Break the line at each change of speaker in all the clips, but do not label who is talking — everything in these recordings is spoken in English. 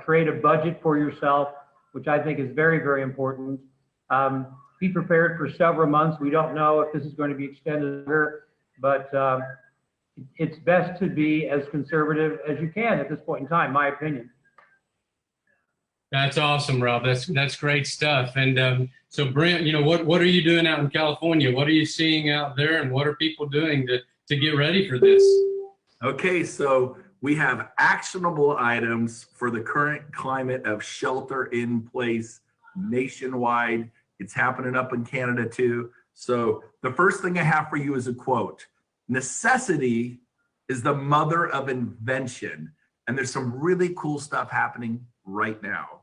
create a budget for yourself, which I think is very, very important. Be prepared for several months. We don't know if this is going to be extended, but it's best to be as conservative as you can at this point in time, my opinion.
That's awesome, Rob. That's great stuff. And so, Brent, what are you doing out in California? What are you seeing out there, and what are people doing to get ready for this?
Okay, so we have actionable items for the current climate of shelter in place nationwide. It's happening up in Canada too. So the first thing I have for you is a quote. Necessity is the mother of invention. And there's some really cool stuff happening right now.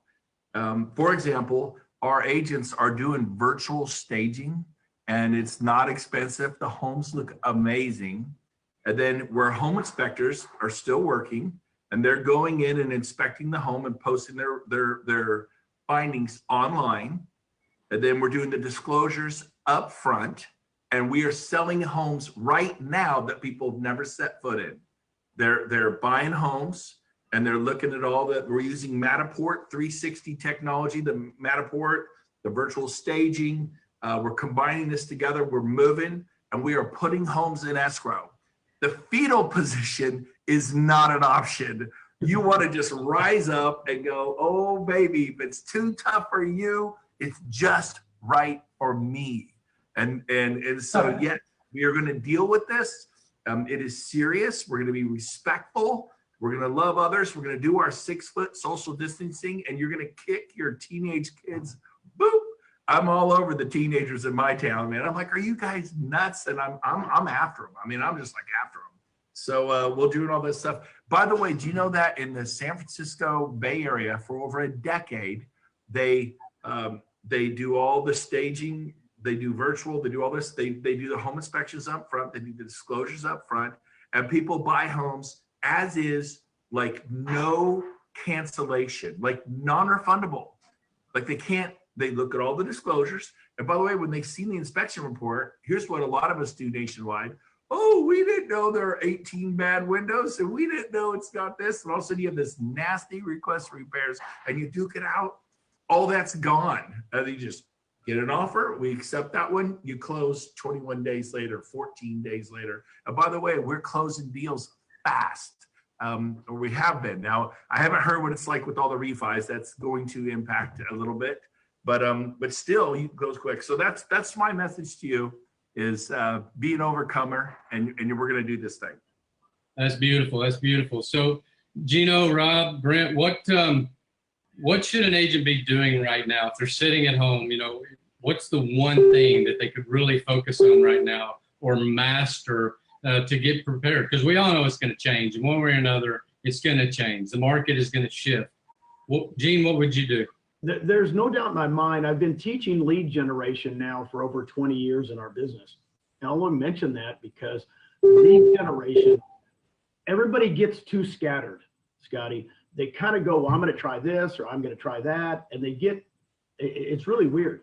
For example, our agents are doing virtual staging, and it's not expensive. The homes look amazing. And then where home inspectors are still working, and they're going in and inspecting the home and posting their findings online. And then we're doing the disclosures up front, and we are selling homes right now that people have never set foot in. They're buying homes, and they're looking at all that. We're using Matterport 360 technology, the Matterport, the virtual staging. We're combining this together. We're moving, and we are putting homes in escrow. The fetal position is not an option. You want to just rise up and go, oh, baby, if it's too tough for you, it's just right for me. And so, yes, we are going to deal with this. It is serious. We're going to be respectful. We're going to love others. We're going to do our 6-foot social distancing, and you're going to kick your teenage kids. Boop. I'm all over the teenagers in my town, man. I'm like, are you guys nuts? And I'm after them. I mean, I'm just like after them. So we're doing all this stuff. By the way, do you know that in the San Francisco Bay Area for over a decade, they do all the staging, they do virtual, they do all this, they do the home inspections up front, they do the disclosures up front, and people buy homes as is, like no cancellation, like non-refundable. Like they look at all the disclosures. And by the way, when they've seen the inspection report, here's what a lot of us do nationwide. Oh, we didn't know there are 18 bad windows, and we didn't know it's got this. And all of a sudden you have this nasty request for repairs, and you duke it out. All that's gone. And you just get an offer. We accept that one. You close 21 days later, 14 days later. And by the way, we're closing deals fast. Or we have been. Now, I haven't heard what it's like with all the refis. That's going to impact a little bit, but still, you goes quick. So that's my message to you: is be an overcomer, and we're going to do this thing.
That's beautiful. That's beautiful. So, Gino, Rob, Brent, what should an agent be doing right now if they're sitting at home? What's the one thing that they could really focus on right now or master to get prepared? Because we all know it's going to change. In one way or another, it's going to change. The market is going to shift. Gene, what would you do?
There's no doubt in my mind. I've been teaching lead generation now for over 20 years in our business. And I want to mention that because lead generation, everybody gets too scattered, Scotty. They kind of go, well, I'm going to try this or I'm going to try that. And it's really weird.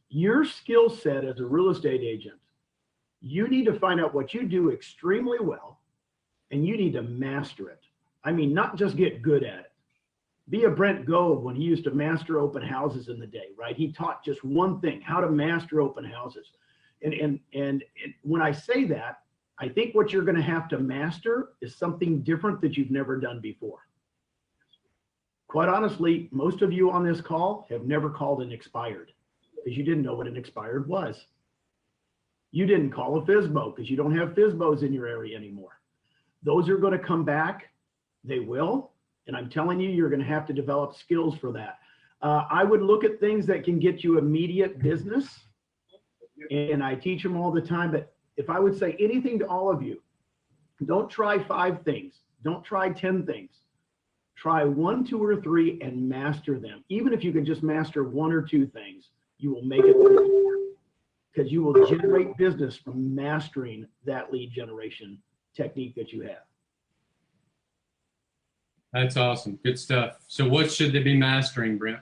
Your skill set as a real estate agent, you need to find out what you do extremely well, and you need to master it. I mean, not just get good at it. Be a Brent Gove when he used to master open houses in the day, right? He taught just one thing, how to master open houses. And when I say that, I think what you're going to have to master is something different that you've never done before. Quite honestly, most of you on this call have never called an expired because you didn't know what an expired was. You didn't call a FSBO because you don't have FSBOs in your area anymore. Those are going to come back. They will. And I'm telling you, you're going to have to develop skills for that. I would look at things that can get you immediate business. And I teach them all the time. But if I would say anything to all of you, don't try 5 things. Don't try 10 things. Try 1, 2, or 3 and master them. Even if you can just master 1 or 2 things, you will make it because you will generate business from mastering that lead generation technique that you have.
That's awesome. Good stuff. So what should they be mastering, Brent?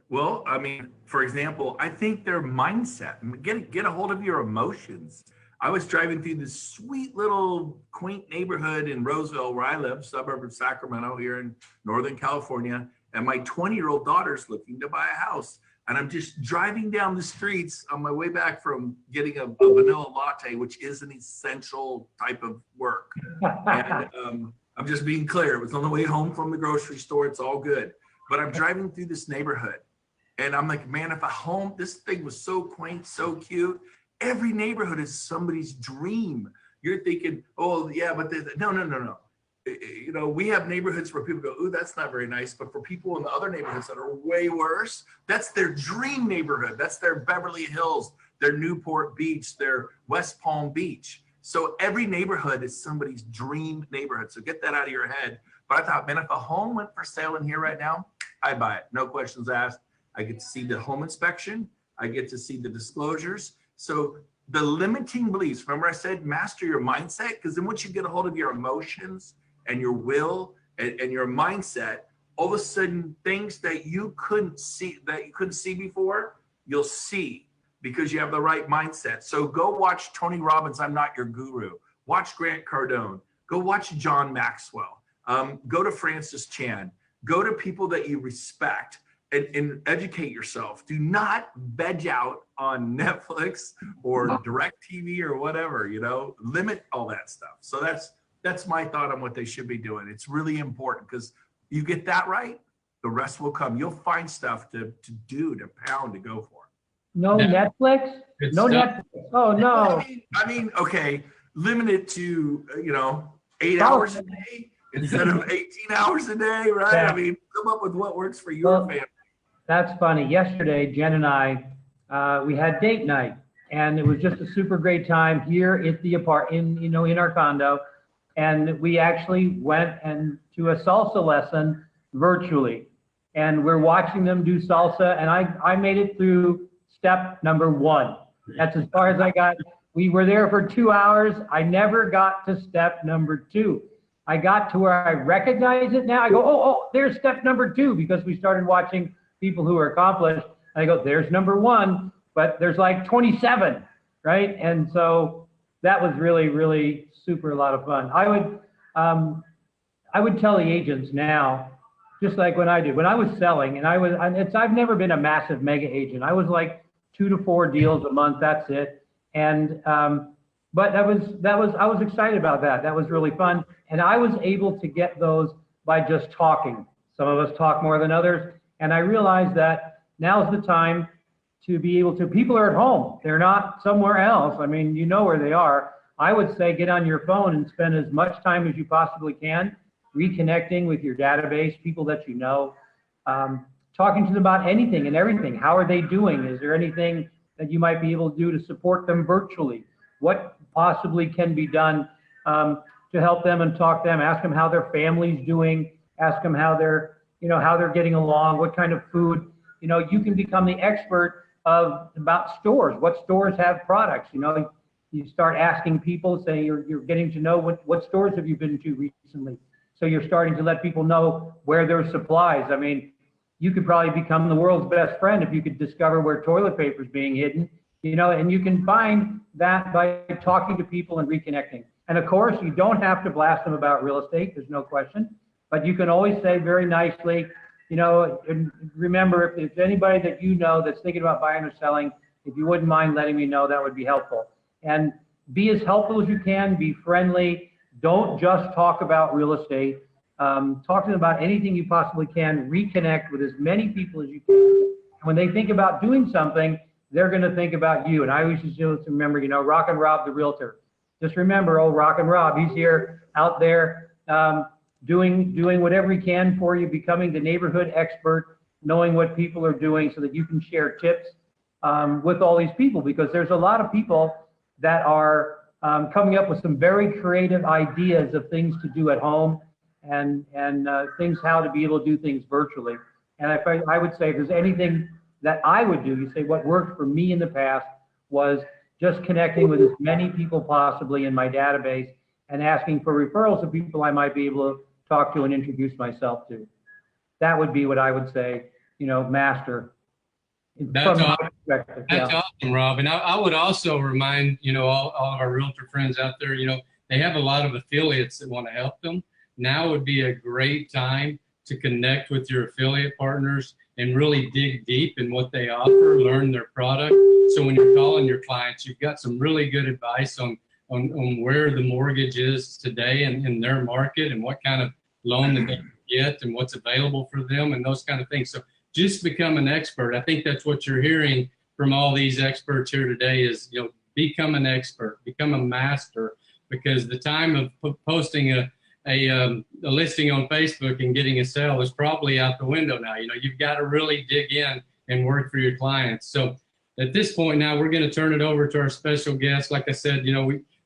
Well, I mean, for example, I think their mindset, get a hold of your emotions. I was driving through this sweet little quaint neighborhood in Roseville, where I live, suburb of Sacramento here in Northern California. And my 20-year-old daughter's looking to buy a house. And I'm just driving down the streets on my way back from getting a vanilla latte, which is an essential type of work. And I'm just being clear. It was on the way home from the grocery store. It's all good. But I'm driving through this neighborhood. And I'm like, man, if a home, this thing was so quaint, so cute. Every neighborhood is somebody's dream. You're thinking, oh, yeah, but no. You know, we have neighborhoods where people go, ooh, that's not very nice. But for people in the other neighborhoods that are way worse, that's their dream neighborhood. That's their Beverly Hills, their Newport Beach, their West Palm Beach. So every neighborhood is somebody's dream neighborhood. So get that out of your head. But I thought, man, if a home went for sale in here right now, I'd buy it. No questions asked. I get to see the home inspection. I get to see the disclosures. So the limiting beliefs, remember I said master your mindset? Because then once you get a hold of your emotions and your will and your mindset, all of a sudden things that you couldn't see before, you'll see because you have the right mindset. So go watch Tony Robbins, I'm Not Your Guru. Watch Grant Cardone. Go watch John Maxwell. Go to Francis Chan. Go to people that you respect. And educate yourself. Do not veg out on Netflix or DirecTV or whatever, you know, limit all that stuff. So that's my thought on what they should be doing. It's really important because you get that right, the rest will come. You'll find stuff to pound, to go for.
No Netflix? No Netflix. Oh, no.
I mean, okay, limit it to, 8 hours a day instead of 18 hours a day, right? Yeah. I mean, come up with what works for your family.
That's funny. Yesterday, Jen and I, we had date night, and it was just a super great time here at the in our condo. And we actually went to a salsa lesson virtually, and we're watching them do salsa. And I made it through step number 1. That's as far as I got. We were there for 2 hours. I never got to step number 2. I got to where I recognize it now. I go, oh, there's step number 2, because we started watching people who are accomplished. I go, there's number 1, but there's like 27, right? And so that was really, really super a lot of fun. I would tell the agents now, just like when I did, when I was selling, and I've never been a massive mega agent. I was like 2 to 4 deals a month. That's it. And but I was excited about that. That was really fun, and I was able to get those by just talking. Some of us talk more than others. And I realized that now's the time to be able to, people are at home. They're not somewhere else. I mean, you know where they are. I would say get on your phone and spend as much time as you possibly can reconnecting with your database, people that you know, talking to them about anything and everything. How are they doing? Is there anything that you might be able to do to support them virtually? What possibly can be done to help them and talk to them? Ask them how their family's doing. Ask them how they're getting along, what kind of food. You can become the expert about stores. What stores have products? You start asking people, say you're getting to know what stores have you been to recently. So you're starting to let people know where there's supplies. I mean, you could probably become the world's best friend if you could discover where toilet paper is being hidden, and you can find that by talking to people and reconnecting. And of course, you don't have to blast them about real estate. There's no question. But you can always say very nicely, and remember, if anybody that you know that's thinking about buying or selling, if you wouldn't mind letting me know, that would be helpful. And be as helpful as you can, be friendly. Don't just talk about real estate. Talk to them about anything you possibly can. Reconnect with as many people as you can. And when they think about doing something, they're going to think about you. And I always just remember, Rock and Rob, the realtor. Just remember, Rock and Rob, he's here out there. Doing whatever he can for you, becoming the neighborhood expert, knowing what people are doing so that you can share tips with all these people, because there's a lot of people that are coming up with some very creative ideas of things to do at home and things how to be able to do things virtually. And I would say if there's anything that I would do, you say what worked for me in the past was just connecting with as many people possibly in my database and asking for referrals of people I might be able to talk to and introduce myself to. That would be what I would say, master.
That's
from my
awesome.
perspective.
That's
Yeah.
awesome, Rob. And I would also remind, all of our realtor friends out there, they have a lot of affiliates that want to help them. Now would be a great time to connect with your affiliate partners and really dig deep in what they offer, learn their product. So when you're calling your clients, you've got some really good advice on where the mortgage is today and in their market and what kind of loan that they can get and what's available for them and those kind of things. So just become an expert. I think that's what you're hearing from all these experts here today is, become an expert, become a master, because the time of posting a listing on Facebook and getting a sale is probably out the window now. You've got to really dig in and work for your clients. So at this point now, we're going to turn it over to our special guest. Like I said,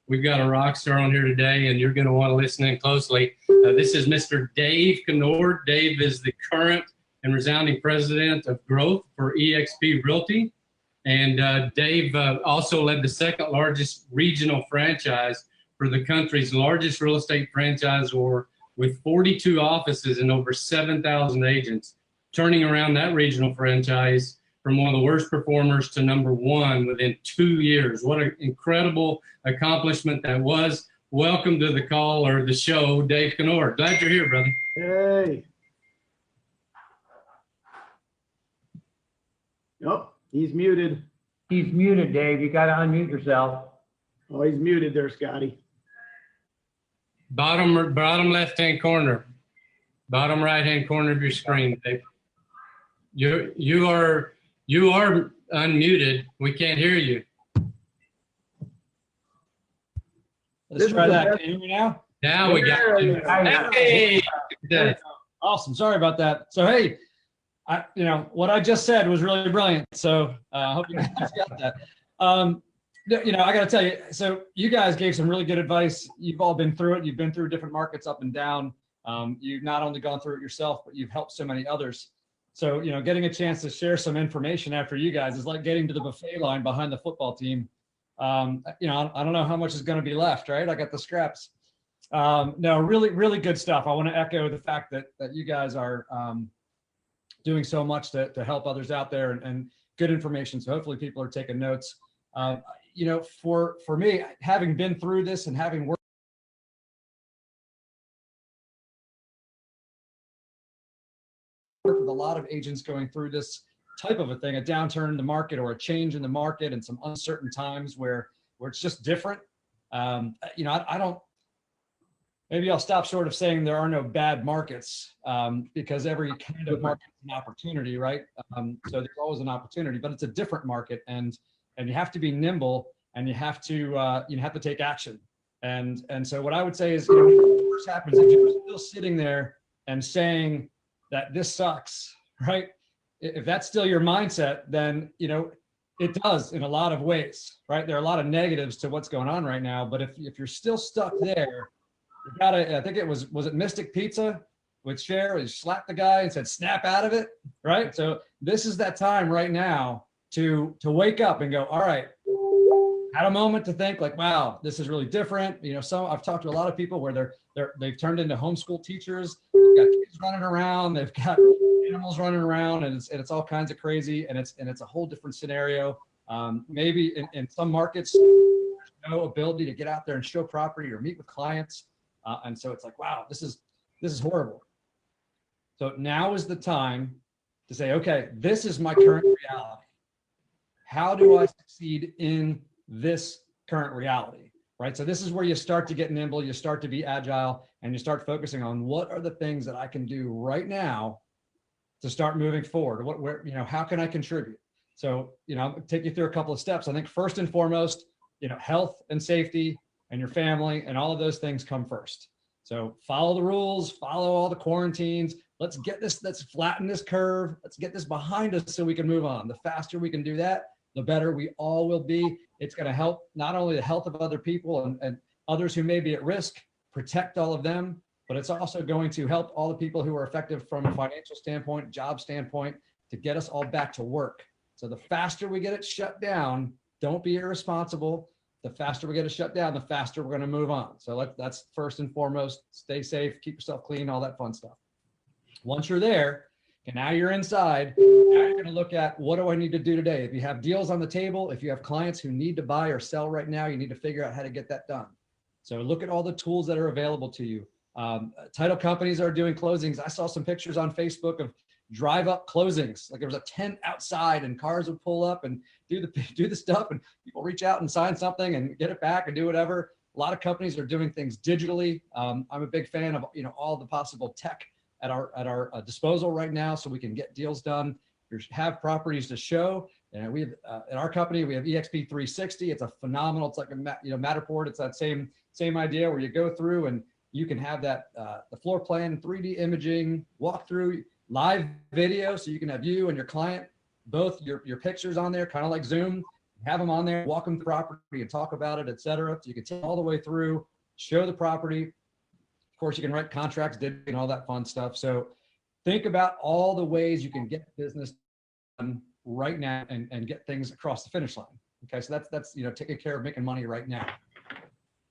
we've got a rock star on here today, and you're going to want to listen in closely. This is Mr. Dave Conord. Dave is the current and resounding president of growth for eXp Realty. And Dave also led the second largest regional franchise for the country's largest real estate franchisor with 42 offices and over 7,000 agents, turning around that regional franchise from one of the worst performers to #1 within 2 years. What an incredible accomplishment that was. Welcome to the call or the show, Dave Conord. Glad you're here, brother.
Hey. Nope, he's muted.
He's muted, Dave. You got to unmute yourself.
Oh, he's muted there, Scotty.
Bottom left-hand corner, bottom right-hand corner of your screen, Dave. You are unmuted. We can't hear you.
Let's try that. Can you hear me now?
Now we got you. Hey!
Awesome. Sorry about that. So, hey, what I just said was really brilliant. So I hope you guys got that. I got to tell you, so you guys gave some really good advice. You've all been through it. You've been through different markets up and down. You've not only gone through it yourself, but you've helped so many others. So, getting a chance to share some information after you guys is like getting to the buffet line behind the football team. I don't know how much is going to be left, right? I got the scraps. No, really, really good stuff. I want to echo the fact that you guys are doing so much to help others out there and good information. So hopefully people are taking notes. For me, having been through this and having worked with a lot of agents going through this type of a thing, a downturn in the market or a change in the market and some uncertain times where it's just different. I don't, maybe I'll stop short of saying there are no bad markets because every kind of market is an opportunity, right? So there's always an opportunity, but it's a different market and you have to be nimble and you have to take action. And so what I would say is, when it first happens, if you're still sitting there and saying that this sucks, right? If that's still your mindset, then, it does in a lot of ways, right? There are a lot of negatives to what's going on right now, but if you're still stuck there, you gotta, I think was it Mystic Pizza with Cher, he slapped the guy and said, snap out of it, right? So this is that time right now to wake up and go, all right, had a moment to think like, wow, this is really different. I've talked to a lot of people where they've turned into homeschool teachers. They've got kids running around, they've got animals running around, and it's all kinds of crazy, and it's a whole different scenario. Maybe in some markets, there's no ability to get out there and show property or meet with clients, and so it's like, wow, this is horrible. So now is the time to say, okay, this is my current reality. How do I succeed in this current reality, right? So this is where you start to get nimble, you start to be agile, and you start focusing on what are the things that I can do right now to start moving forward. How can I contribute? So, I'll take you through a couple of steps. I think first and foremost, health and safety and your family and all of those things come first. So follow the rules, follow all the quarantines. Let's flatten this curve. Let's get this behind us so we can move on. The faster we can do that, the better we all will be. It's going to help not only the health of other people and others who may be at risk, protect all of them, but it's also going to help all the people who are affected from a financial standpoint, job standpoint, to get us all back to work. So the faster we get it shut down, don't be irresponsible. The faster we get it shut down, the faster we're going to move on. So that's first and foremost. Stay safe, keep yourself clean, all that fun stuff. Once you're there, And now you're inside. Now you're going to look at, what do I need to do today? If you have deals on the table, if you have clients who need to buy or sell right now, you need to figure out how to get that done. So look at all the tools that are available to you. Title companies are doing closings. I saw some pictures on Facebook of drive up closings. Like there was a tent outside and cars would pull up and do the stuff, and people reach out and sign something and get it back and do whatever. A lot of companies are doing things digitally. I'm a big fan of, all the possible tech at our disposal right now, so we can get deals done. We have properties to show, and we have at our company we have eXp 360. It's a phenomenal. It's like a Matterport. It's that same idea where you go through and you can have that the floor plan, 3D imaging, walk through, live video, so you can have you and your client both your pictures on there, kind of like Zoom. Have them on there, walk them through the property and talk about it, etc. So you can take all the way through, show the property. Of course, you can write contracts, and all that fun stuff. So think about all the ways you can get business done right now and get things across the finish line. Okay, so that's taking care of making money right now.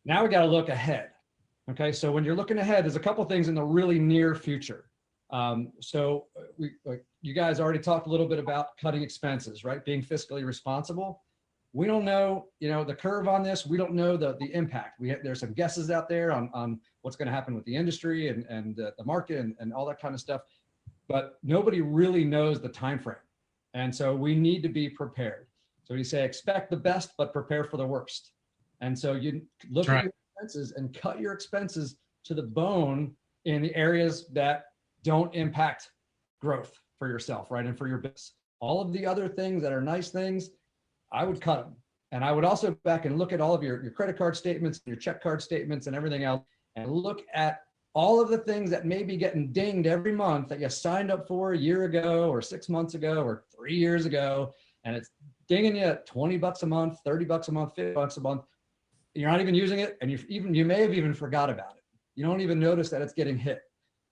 Now we got to look ahead. Okay, so when you're looking ahead, there's a couple things in the really near future. So you guys already talked a little bit about cutting expenses, right? Being fiscally responsible. We don't know, the curve on this. We don't know the impact. There's some guesses out there on what's going to happen with the industry and the market and all that kind of stuff, but nobody really knows the time frame. And so we need to be prepared. So you say, expect the best, but prepare for the worst. And so you look at your expenses and cut your expenses to the bone in the areas that don't impact growth for yourself, right? And for your business. All of the other things that are nice things, I would cut them. And I would also go back and look at all of your credit card statements, your check card statements and everything else, and look at all of the things that may be getting dinged every month that you signed up for a year ago or 6 months ago or 3 years ago. And it's dinging you $20 a month, $30 a month, $50 a month. You're not even using it. And you may have even forgot about it. You don't even notice that it's getting hit.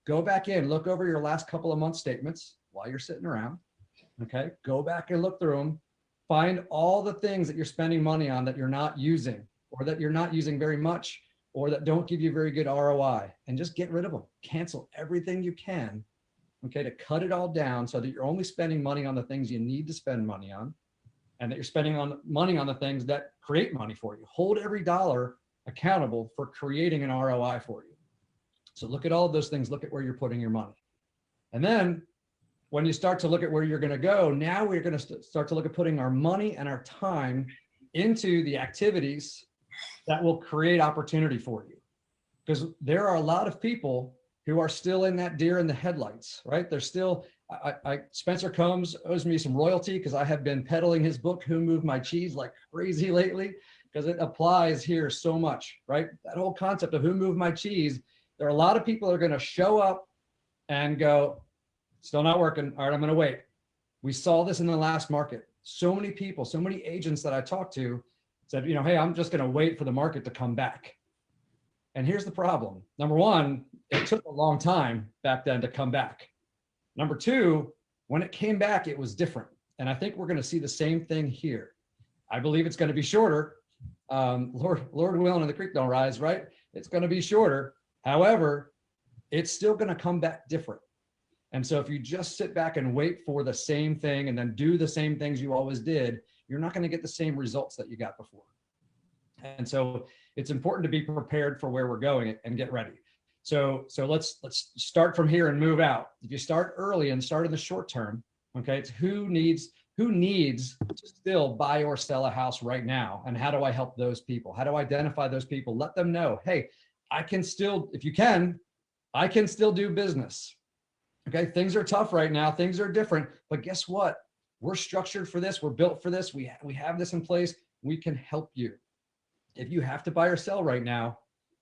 Go back in, look over your last couple of month statements while you're sitting around. Okay. Go back and look through them. Find all the things that you're spending money on that you're not using, or that you're not using very much, or that don't give you very good ROI, and just get rid of them. Cancel everything you can, okay, to cut it all down so that you're only spending money on the things you need to spend money on, and that you're spending money on the things that create money for you. Hold every dollar accountable for creating an ROI for you. So look at all of those things, look at where you're putting your money. And then when you start to look at where you're going to go, now we're going to start to look at putting our money and our time into the activities that will create opportunity for you. Because there are a lot of people who are still in that deer in the headlights, right? They're still, Spencer Combs owes me some royalty because I have been peddling his book, Who Moved My Cheese, like crazy lately, because it applies here so much, right? That whole concept of who moved my cheese. There are a lot of people that are going to show up and go, still not working. All right, I'm going to wait. We saw this in the last market. So many people, so many agents that I talked to said, hey, I'm just going to wait for the market to come back. And here's the problem. Number one, it took a long time back then to come back. Number two, when it came back, it was different. And I think we're going to see the same thing here. I believe it's going to be shorter. Lord willing and the creek don't rise, right? It's going to be shorter. However, it's still going to come back different. And so if you just sit back and wait for the same thing and then do the same things you always did, you're not going to get the same results that you got before. And so it's important to be prepared for where we're going and get ready. So let's start from here and move out. If you start early and start in the short term, okay, it's who needs to still buy or sell a house right now, and how do I help those people? How do I identify those people? Let them know, hey, I can still, if you can, I can still do business. Okay, things are tough right now. Things are different, but guess what? We're structured for this. We're built for this. We have this in place. We can help you. If you have to buy or sell right now,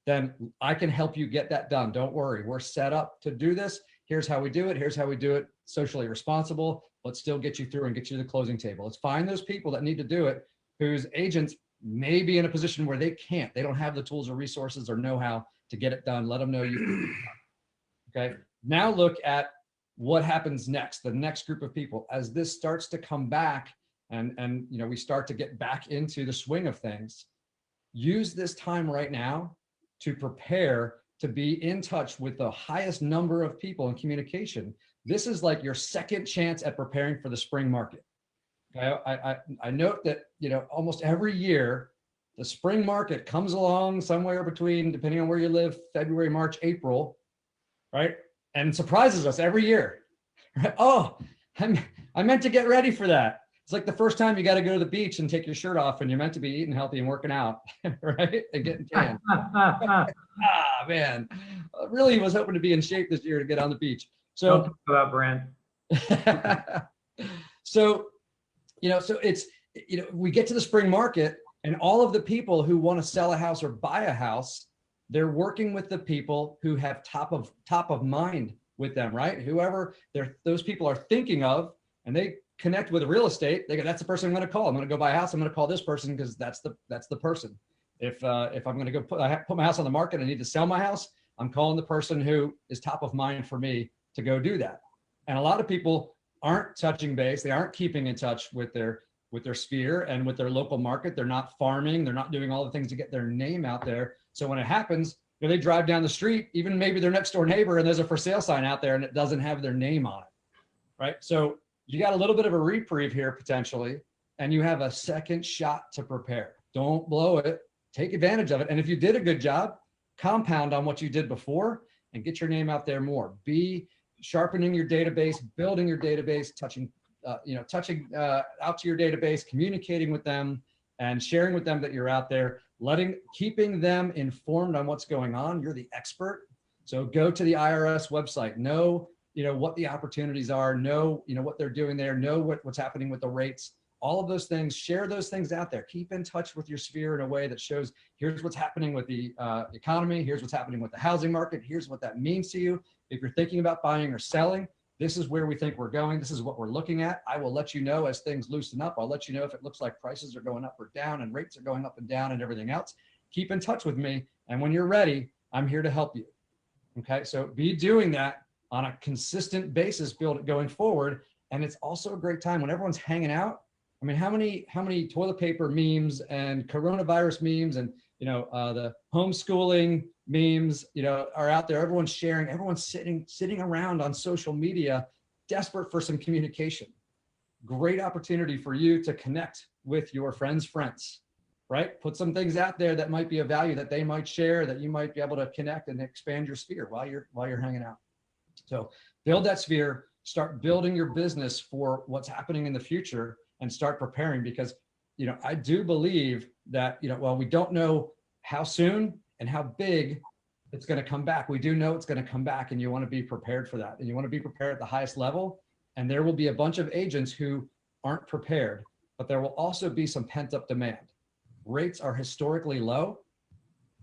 then I can help you get that done. Don't worry. We're set up to do this. Here's how we do it. Here's how we do it socially responsible, but still get you through and get you to the closing table. Let's find those people that need to do it, whose agents may be in a position where they can't. They don't have the tools or resources or know-how to get it done. Let them know you can. Okay. Now look at what happens next, the next group of people. As this starts to come back and we start to get back into the swing of things, use this time right now to prepare to be in touch with the highest number of people in communication this is like your second chance at preparing for the spring market. Okay? I note that, you know, almost every year, the spring market comes along somewhere between, depending on where you live, February, March, April, right? And surprises us every year. Right? Oh, I meant to get ready for that. It's like the first time you got to go to the beach and take your shirt off and you're meant to be eating healthy and working out, right? And getting tan. Man, I really was hoping to be in shape this year to get on the beach. So,
don't talk about Brent.
so, you know, so it's, you know, we get to the spring market and all of the people who want to sell a house or buy a house, they're working with the people who have top of mind with them, right? Whoever those people are thinking of, and they connect with real estate. They go, that's the person I'm going to call. I'm going to go buy a house. I'm going to call this person because that's the person. If I'm going to go put my house on the market, I need to sell my house. I'm calling the person who is top of mind for me to go do that. And a lot of people aren't touching base. They aren't keeping in touch with their sphere and with their local market. They're not farming. They're not doing all the things to get their name out there. So when it happens, you know, they drive down the street, even maybe their next door neighbor, and there's a for sale sign out there and it doesn't have their name on it, right? So you got a little bit of a reprieve here potentially, and you have a second shot to prepare. Don't blow it. Take advantage of it. And if you did a good job, compound on what you did before and get your name out there more. Be sharpening your database, building your database, touching out to your database, communicating with them and sharing with them that you're out there, keeping them informed on what's going on. You're the expert. So go to the IRS website, know, you know, what the opportunities are, know, you know, what they're doing there, know what's happening with the rates, all of those things, share those things out there. Keep in touch with your sphere in a way that shows, here's what's happening with the economy. Here's what's happening with the housing market. Here's what that means to you. If you're thinking about buying or selling, this is where we think we're going. This is what we're looking at. I will let you know as things loosen up. I'll let you know if it looks like prices are going up or down and rates are going up and down and everything else. Keep in touch with me. And when you're ready, I'm here to help you. Okay. So be doing that on a consistent basis, build it going forward. And it's also a great time when everyone's hanging out. I mean, how many toilet paper memes and coronavirus memes and, you know, the homeschooling memes, you know, are out there. Everyone's sharing, everyone's sitting around on social media, desperate for some communication. Great opportunity for you to connect with your friends' friends, right? Put some things out there that might be of value that they might share, that you might be able to connect and expand your sphere while you're hanging out. So build that sphere, start building your business for what's happening in the future and start preparing, because, you know, I do believe that, you know, while we don't know how soon and how big it's going to come back, we do know it's going to come back, and you want to be prepared for that. And you want to be prepared at the highest level. And there will be a bunch of agents who aren't prepared, but there will also be some pent up demand. Rates are historically low.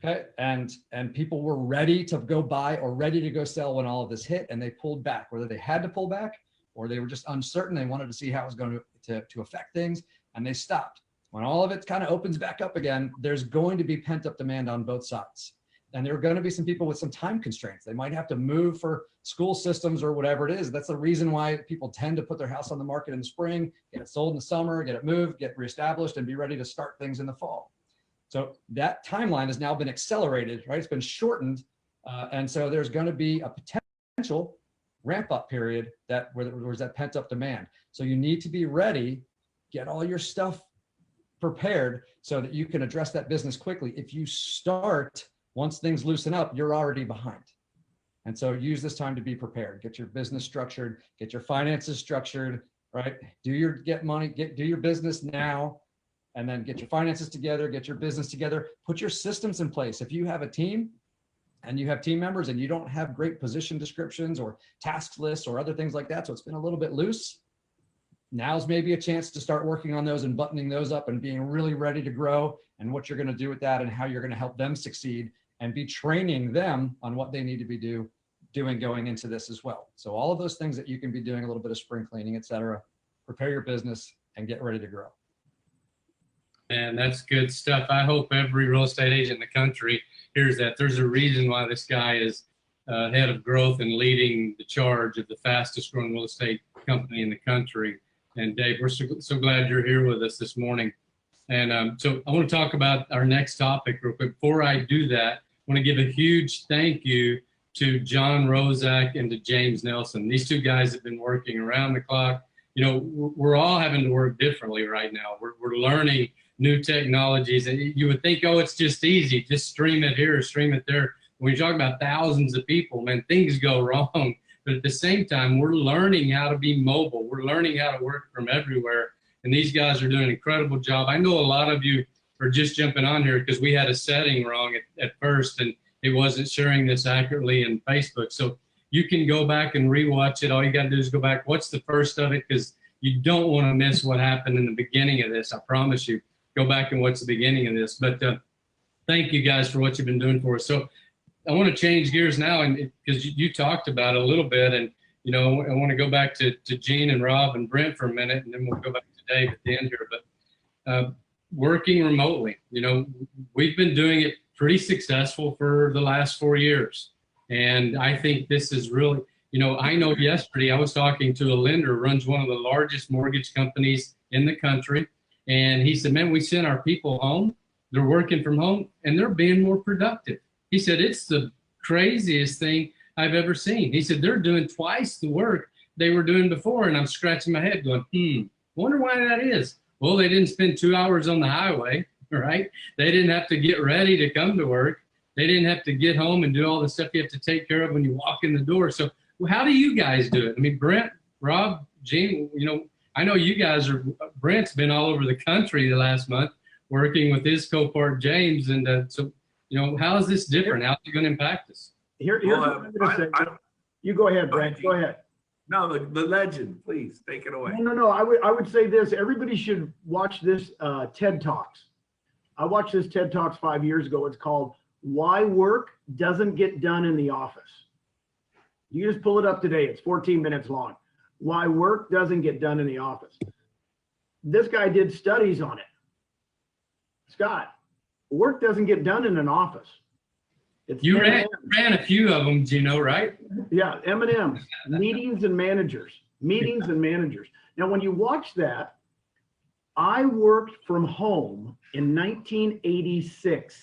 Okay. And people were ready to go buy or ready to go sell when all of this hit, and they pulled back, whether they had to pull back or they were just uncertain. They wanted to see how it was going to affect things, and they stopped. When all of it kind of opens back up again, there's going to be pent up demand on both sides. And there are going to be some people with some time constraints. They might have to move for school systems or whatever it is. That's the reason why people tend to put their house on the market in the spring, get it sold in the summer, get it moved, get reestablished, and be ready to start things in the fall. So that timeline has now been accelerated, right? It's been shortened. And so there's going to be a potential ramp up period where there's that pent up demand. So you need to be ready, get all your stuff prepared so that you can address that business quickly. If you start, once things loosen up, you're already behind. And so use this time to be prepared, get your business structured, get your finances structured, right? Do your business now, and then get your finances together, get your business together, put your systems in place. If you have a team and you have team members and you don't have great position descriptions or task lists or other things like that, so it's been a little bit loose, now's maybe a chance to start working on those and buttoning those up and being really ready to grow, and what you're going to do with that and how you're going to help them succeed, and be training them on what they need to be doing going into this as well. So all of those things that you can be doing, a little bit of spring cleaning, et cetera, prepare your business and get ready to grow.
And that's good stuff. I hope every real estate agent in the country hears that. There's a reason why this guy is head of growth and leading the charge of the fastest growing real estate company in the country. And Dave, we're so glad you're here with us this morning. And so I want to talk about our next topic real quick. Before I do that, I want to give a huge thank you to John Rozak and to James Nelson. These two guys have been working around the clock. You know, we're all having to work differently right now. We're learning new technologies, and you would think, oh, it's just easy, just stream it here or stream it there. When you talk about thousands of people, man, things go wrong. But at the same time, we're learning how to be mobile. We're learning how to work from everywhere. And these guys are doing an incredible job. I know a lot of you are just jumping on here because we had a setting wrong at first, and it wasn't sharing this accurately in Facebook. So you can go back and rewatch it. All you got to do is go back. What's the first of it? Because you don't want to miss what happened in the beginning of this. I promise you. Go back and watch the beginning of this. But thank you guys for what you've been doing for us. So I want to change gears now, and because you talked about it a little bit, and you know, I want to go back to Gene and Rob and Brent for a minute, and then we'll go back to Dave at the end here. But working remotely, you know, we've been doing it pretty successful for the last 4 years, and I think this is really, you know, I know yesterday I was talking to a lender who runs one of the largest mortgage companies in the country, and he said, man, we sent our people home. They're working from home, and they're being more productive. He said, it's the craziest thing I've ever seen. He said, they're doing twice the work they were doing before. And I'm scratching my head going, wonder why that is. Well, they didn't spend 2 hours on the highway, right? They didn't have to get ready to come to work. They didn't have to get home and do all the stuff you have to take care of when you walk in the door. So how do you guys do it? I mean, Brent, Rob, Gene, you know, I know you guys are, Brent's been all over the country the last month working with his co-part James. And so, you know, how is this different? How's it going to impact us?
Here's what I'm going to say. You go ahead, Brent. Go ahead.
No, the legend, please take it away.
No. I would say this. Everybody should watch this TED Talks. I watched this TED Talks 5 years ago. It's called Why Work Doesn't Get Done in the Office. You just pull it up today. It's 14 minutes long. Why work doesn't get done in the office. This guy did studies on it. Scott, work doesn't get done in an office. It's
you ran a few of them, Gino, right?
Yeah, M&M's, meetings and managers. Now, when you watch that, I worked from home in 1986.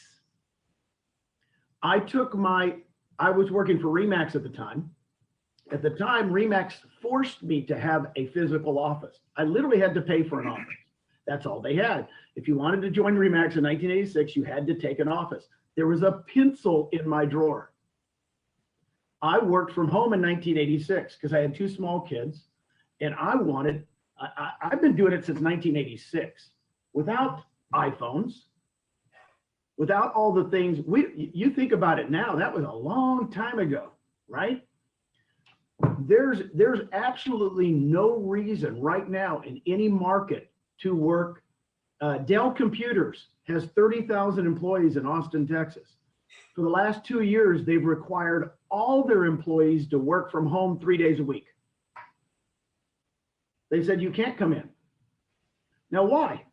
I was working for Remax at the time. At the time, Remax forced me to have a physical office. I literally had to pay for an office. That's all they had. If you wanted to join Remax in 1986, you had to take an office. There was a pencil in my drawer. I worked from home in 1986 because I had 2 small kids, and I've been doing it since 1986 without iPhones, without all the things. You think about it now, that was a long time ago, right? There's absolutely no reason right now in any market to work. Dell Computers has 30,000 employees in Austin, Texas. For the last 2 years, they've required all their employees to work from home 3 days a week. They said, you can't come in. Now, why?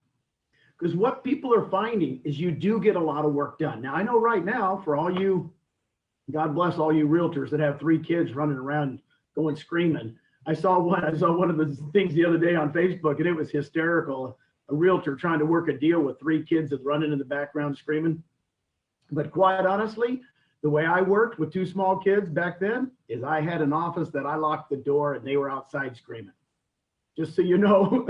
Because what people are finding is you do get a lot of work done. Now, I know right now, for all you, God bless all you realtors that have 3 kids running around going screaming. I saw one of the things the other day on Facebook, and it was hysterical. A realtor trying to work a deal with 3 kids that running in the background screaming. But quite honestly, the way I worked with 2 small kids back then is I had an office that I locked the door and they were outside screaming. Just so you know,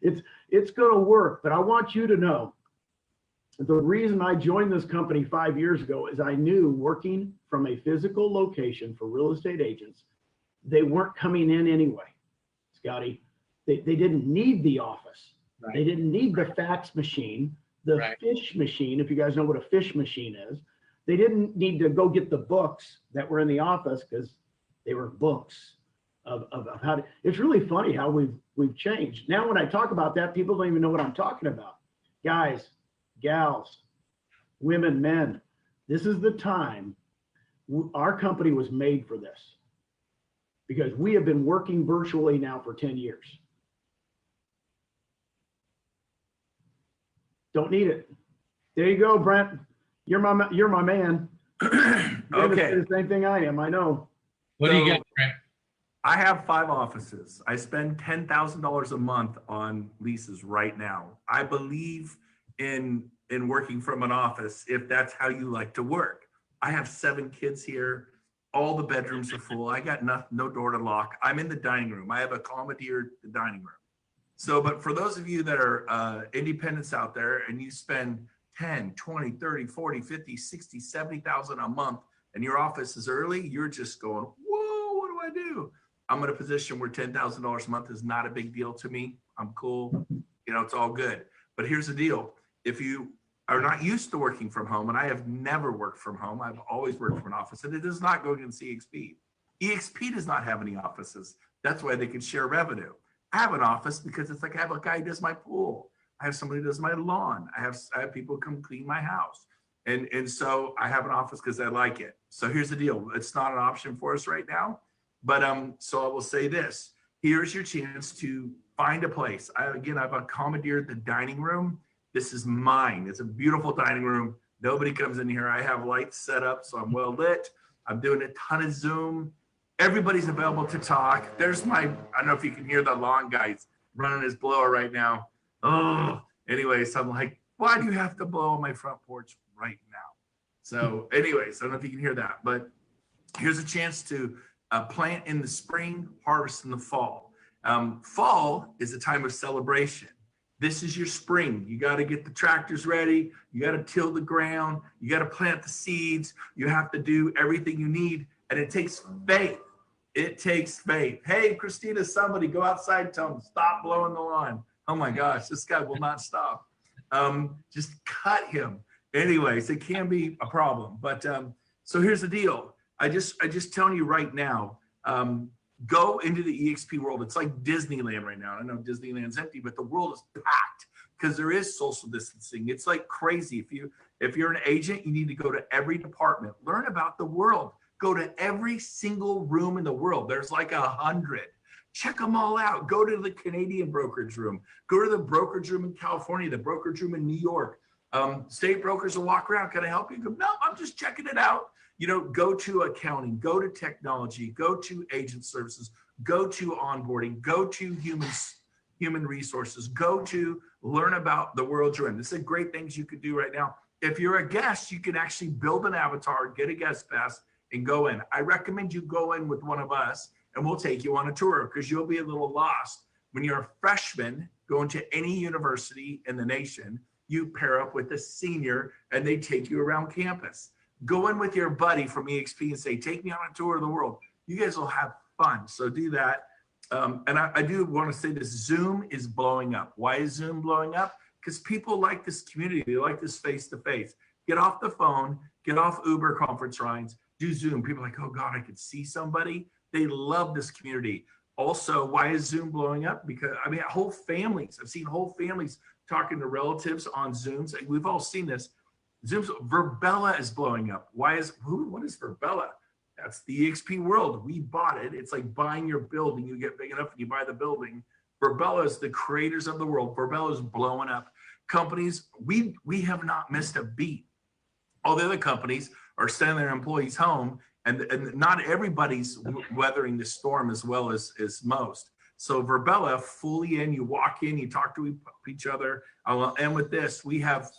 it's going to work. But I want you to know the reason I joined this company 5 years ago is I knew working from a physical location for real estate agents, they weren't coming in anyway, Scotty. They didn't need the office. Right. They didn't need the fax machine, the fish machine, if you guys know what a fish machine is. They didn't need to go get the books that were in the office because they were books of how to. It's really funny how we've changed. Now when I talk about that, people don't even know what I'm talking about. Guys, gals, women, men, this is the time. Our company was made for this because we have been working virtually now for 10 years. Don't need it. There you go, Brent. You're my man.
Okay.
The same thing I am. I know.
What do you got, Brent?
I have 5 offices. I spend $10,000 a month on leases right now. I believe in working from an office if that's how you like to work. I have 7 kids here. All the bedrooms are full. I got no door to lock. I'm in the dining room. I have accommodated the dining room. So, but for those of you that are independents out there and you spend 10, 20, 30, 40, 50, 60, 70,000 a month and your office is early, you're just going, whoa, what do I do? I'm in a position where $10,000 a month is not a big deal to me. I'm cool. You know, it's all good. But here's the deal. If you are not used to working from home, and I have never worked from home, I've always worked from an office, and it does not go against eXp. eXp does not have any offices. That's why they can share revenue. I have an office because it's like I have a guy who does my pool. I have somebody who does my lawn. I have people come clean my house. And so I have an office because I like it. So here's the deal. It's not an option for us right now. But so I will say this. Here's your chance to find a place. I've accommodated the dining room. This is mine. It's a beautiful dining room. Nobody comes in here. I have lights set up, so I'm well lit. I'm doing a ton of Zoom. Everybody's available to talk. There's I don't know if you can hear the lawn guys running his blower right now. Oh, anyways, I'm like, why do you have to blow on my front porch right now? So anyways, I don't know if you can hear that, but here's a chance to plant in the spring, harvest in the fall. Fall is a time of celebration. This is your spring. You got to get the tractors ready. You got to till the ground. You got to plant the seeds. You have to do everything you need. And it takes faith. It takes faith. Hey, Christina, somebody go outside and tell them, stop blowing the lawn. Oh my gosh, this guy will not stop. Just cut him. Anyways, it can be a problem. But so here's the deal. I just telling you right now, go into the eXp world. It's like Disneyland right now. I know Disneyland's empty, but the world is packed because there is social distancing. It's like crazy. If you're an agent, you need to go to every department, learn about the world, go to every single room in the world. There's like 100. Check them all out. Go to the Canadian brokerage room. Go to the brokerage room in California, the brokerage room in New York. State brokers will walk around. Can I help you? Go, no, I'm just checking it out. You know, go to accounting, go to technology, go to agent services, go to onboarding, go to human resources, go to learn about the world you're in. This is great things you could do right now. If you're a guest, you can actually build an avatar, get a guest pass, and go in. I recommend you go in with one of us, and we'll take you on a tour because you'll be a little lost. When you're a freshman going to any university in the nation, you pair up with a senior, and they take you around campus. Go in with your buddy from eXp and say, take me on a tour of the world. You guys will have fun. So do that. And I do want to say this, Zoom is blowing up. Why is Zoom blowing up? Because people like this community. They like this face-to-face. Get off the phone, get off Uber conference rides, do Zoom. People are like, oh God, I could see somebody. They love this community. Also, why is Zoom blowing up? Because I mean, whole families, I've seen whole families talking to relatives on Zooms. We've all seen this. Zoom's Verbella is blowing up. What is Verbella? That's the eXp world. We bought it. It's like buying your building. You get big enough and you buy the building. Verbella is the creators of the world. Verbella is blowing up. Companies, we have not missed a beat. All the other companies are sending their employees home, and not everybody's weathering the storm as well as most. So Verbella, fully in, you walk in, you talk to each other. I'll end with this. We have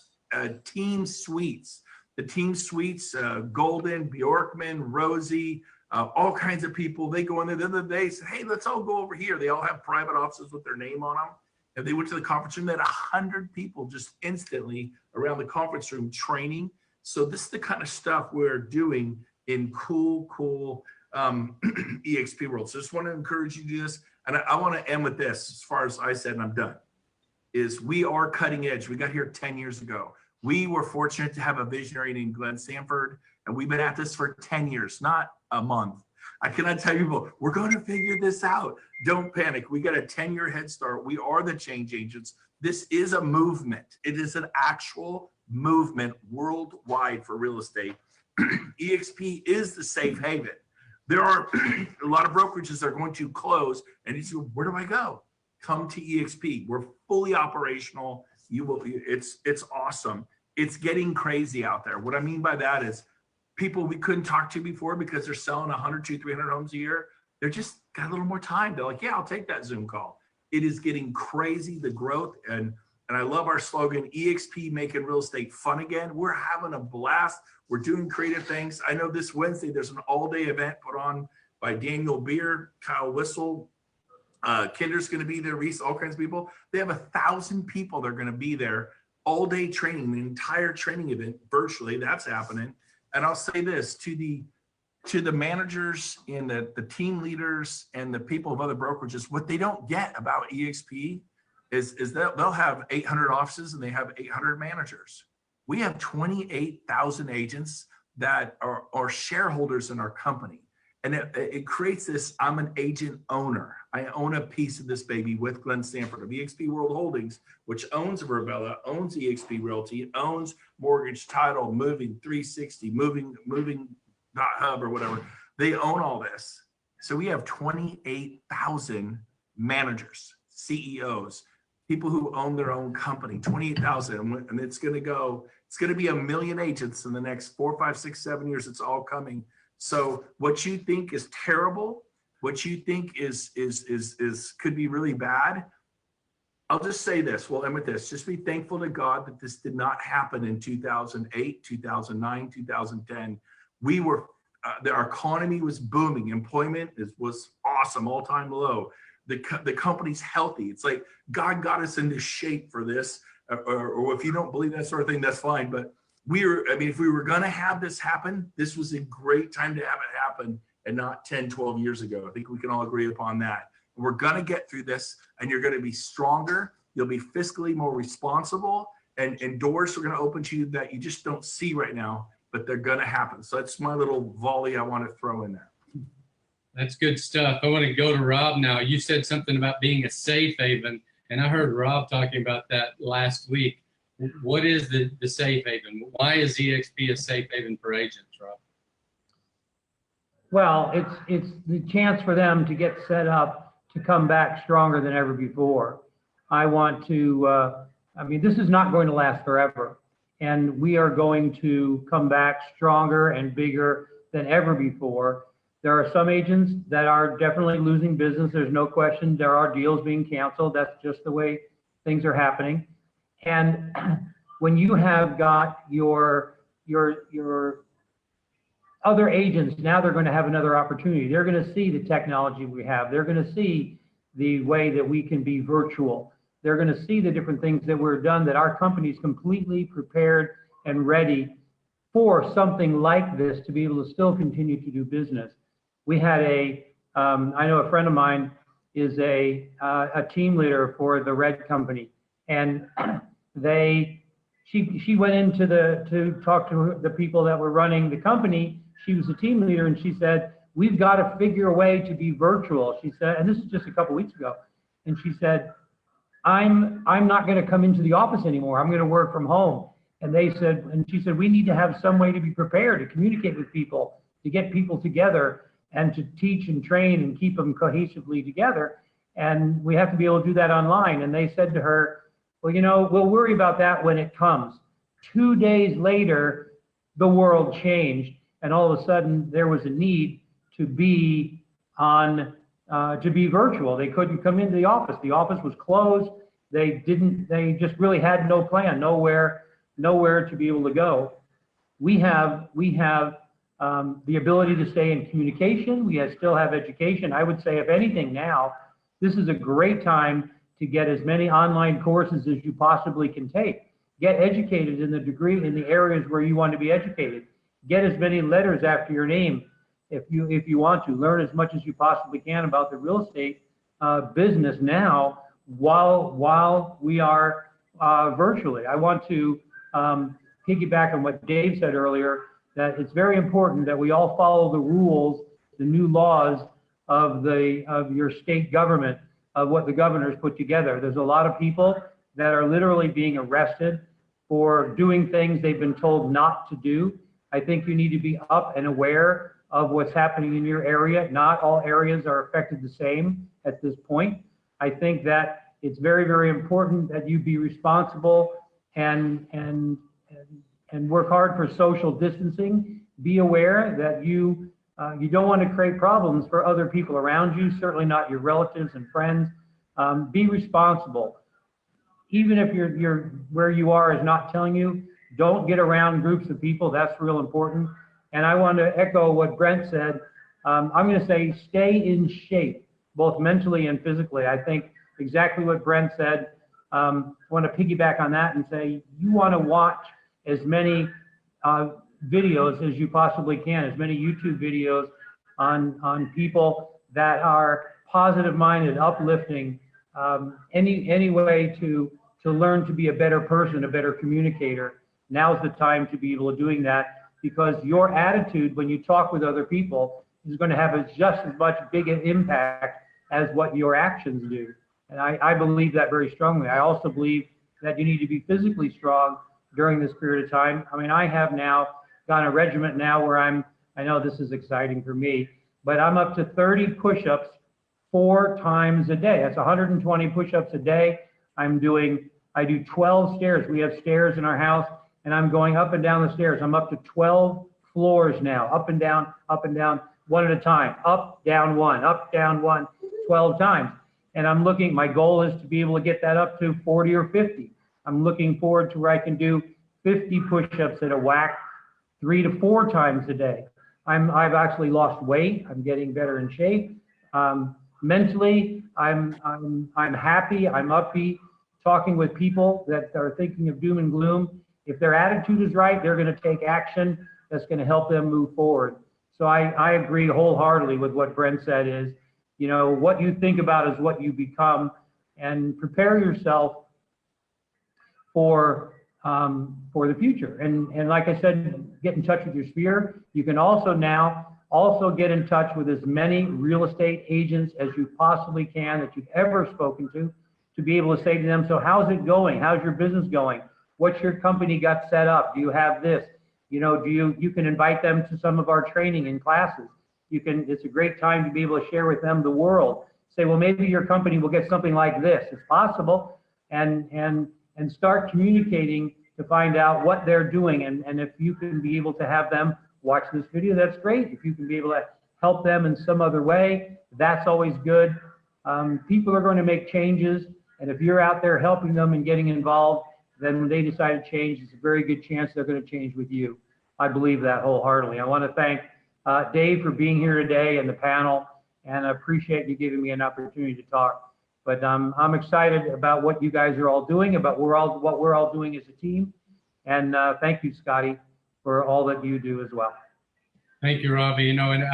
team suites. The team suites, Golden, Bjorkman, Rosie, all kinds of people. They go in there the other day, say, hey, let's all go over here. They all have private offices with their name on them. And they went to the conference room. They had 100 people just instantly around the conference room training. So this is the kind of stuff we're doing in cool eXp world. So just want to encourage you to do this. And I want to end with this, as far as I said, and I'm done, is we are cutting edge. We got here 10 years ago. We were fortunate to have a visionary named Glenn Sanford, and we've been at this for 10 years, not a month. I cannot tell people, we're going to figure this out. Don't panic. We got a 10-year head start. We are the change agents. This is a movement. It is an actual movement worldwide for real estate. eXp is the safe haven. There are a lot of brokerages that are going to close, and you say, where do I go? Come to eXp. We're fully operational. It's awesome. It's getting crazy out there. What I mean by that is people we couldn't talk to before because they're selling 100, 200, 300 homes a year. They're just got a little more time. They're like, yeah, I'll take that Zoom call. It is getting crazy, the growth. And And I love our slogan, eXp, making real estate fun again. We're having a blast. We're doing creative things. I know this Wednesday, there's an all-day event put on by Daniel Beer, Kyle Whistle, Kinder's going to be there, Reese, all kinds of people. They have 1,000 people that are going to be there, all-day training, the entire training event virtually. That's happening. And I'll say this to the managers and the team leaders and the people of other brokerages, what they don't get about eXp is that they'll have 800 offices and they have 800 managers. We have 28,000 agents that are shareholders in our company. And it creates this, I'm an agent owner. I own a piece of this baby with Glenn Stanford of eXp World Holdings, which owns Revella, owns eXp Realty, owns Mortgage, Title, Moving, 360, Moving.hub or whatever. They own all this. So we have 28,000 managers, CEOs, people who own their own company, 28,000. And it's going to be 1 million agents in the next 4, 5, 6, 7 years. It's all coming. So what you think is terrible, what you think is could be really bad, I'll just say this. We'll end with this. Just be thankful to God that this did not happen in 2008, 2009, 2010. Our economy was booming. Employment was awesome, all-time low. The company's healthy. It's like God got us into shape for this. Or if you don't believe that sort of thing, that's fine. But if we were going to have this happen, this was a great time to have it happen and not 10, 12 years ago. I think we can all agree upon that. We're going to get through this and you're going to be stronger. You'll be fiscally more responsible and doors are going to open to you that you just don't see right now, but they're going to happen. So that's my little volley I want to throw in there.
That's good stuff. I want to go to Rob now. You said something about being a safe haven, and I heard Rob talking about that last week. What is the safe haven? Why is eXp a safe haven for agents, Rob?
Well, it's the chance for them to get set up to come back stronger than ever before. I want to, this is not going to last forever. And we are going to come back stronger and bigger than ever before. There are some agents that are definitely losing business. There's no question. There are deals being canceled. That's just the way things are happening. And when you have got your other agents, now they're going to have another opportunity. They're going to see the technology we have. They're going to see the way that we can be virtual. They're going to see the different things that we're done, that our company's completely prepared and ready for something like this to be able to still continue to do business. We had I know a friend of mine is a team leader for the Red Company, and she went in to talk to the people that were running the company. She was a team leader, and she said, we've got to figure a way to be virtual. She said, and this is just a couple weeks ago, and she said, I'm not going to come into the office anymore. I'm going to work from home. And she said, we need to have some way to be prepared to communicate with people, to get people together and to teach and train and keep them cohesively together. And we have to be able to do that online. And they said to her, well, we'll worry about that when it comes. 2 days later, the world changed. And all of a sudden there was a need to be virtual. They couldn't come into the office. The office was closed. They just really had no plan, nowhere to be able to go. We have the ability to stay in communication. We still have education. I would say, if anything now, this is a great time to get as many online courses as you possibly can take. Get educated in the areas where you want to be educated. Get as many letters after your name if you want to. Learn as much as you possibly can about the real estate business now while we are virtually. I want to piggyback on what Dave said earlier, that it's very important that we all follow the rules, the new laws of your state government, of what the governor's put together. There's a lot of people that are literally being arrested for doing things they've been told not to do. I think you need to be up and aware of what's happening in your area. Not all areas are affected the same at this point. I think that it's very, very important that you be responsible and work hard for social distancing. Be aware that you don't want to create problems for other people around you, certainly not your relatives and friends. Be responsible. even if you're where you are is not telling you, don't get around groups of people. That's real important. And I want to echo what Brent said. I'm going to say stay in shape, both mentally and physically. I think exactly what Brent said. I want to piggyback on that and say you want to watch as many videos as you possibly can, as many YouTube videos on people that are positive minded, uplifting, any way to learn to be a better person, a better communicator. Now's the time to be able to doing that, because your attitude when you talk with other people is going to have just as much big an impact as what your actions do. And I believe that very strongly. I also believe that you need to be physically strong during this period of time. I mean, I have now got a regiment now where I know this is exciting for me, but I'm up to 30 push-ups 4 times a day. That's 120 push-ups a day. I do 12 stairs. We have stairs in our house, and I'm going up and down the stairs. I'm up to 12 floors now, up and down, one at a time, up, down, 12 times. And I'm looking, my goal is to be able to get that up to 40 or 50. I'm looking forward to where I can do 50 push-ups at a whack 3 to 4 times a day. I've actually lost weight. I'm getting better in shape. Mentally, I'm happy. I'm upbeat. Talking with people that are thinking of doom and gloom. If their attitude is right, they're going to take action that's going to help them move forward. So I agree wholeheartedly with what Brent said is, you know, what you think about is what you become, and prepare yourself for the future. And like I said, get in touch with your sphere. You can also now get in touch with as many real estate agents as you possibly can that you've ever spoken to be able to say to them, so how's it going? How's your business going? What's your company got set up? Do you have this? You know, you can invite them to some of our training and classes. It's a great time to be able to share with them the world. Say, well, maybe your company will get something like this. It's possible. And start communicating to find out what they're doing. And if you can be able to have them watch this video, that's great. If you can be able to help them in some other way, that's always good. People are going to make changes. And if you're out there helping them and getting involved, then when they decide to change, it's a very good chance they're going to change with you. I believe that wholeheartedly. I want to thank Dave for being here today and the panel, and I appreciate you giving me an opportunity to talk. But I'm excited about what you guys are all doing, about what we're all doing as a team. And thank you, Scotty, for all that you do as well.
Thank you, Robbie. You know, and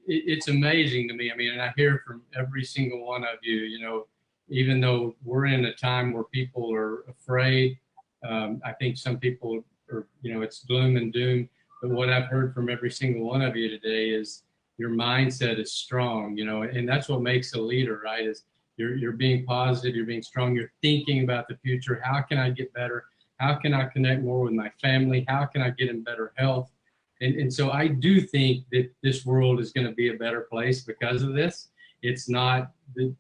it's amazing to me. I mean, and I hear from every single one of you, you know, even though we're in a time where people are afraid, I think some people are, you know, it's gloom and doom. But what I've heard from every single one of you today is your mindset is strong, you know, and that's what makes a leader, right? Is you're being positive, you're being strong, you're thinking about the future. How can I get better? How can I connect more with my family? How can I get in better health? And so I do think that this world is going to be a better place because of this. It's not the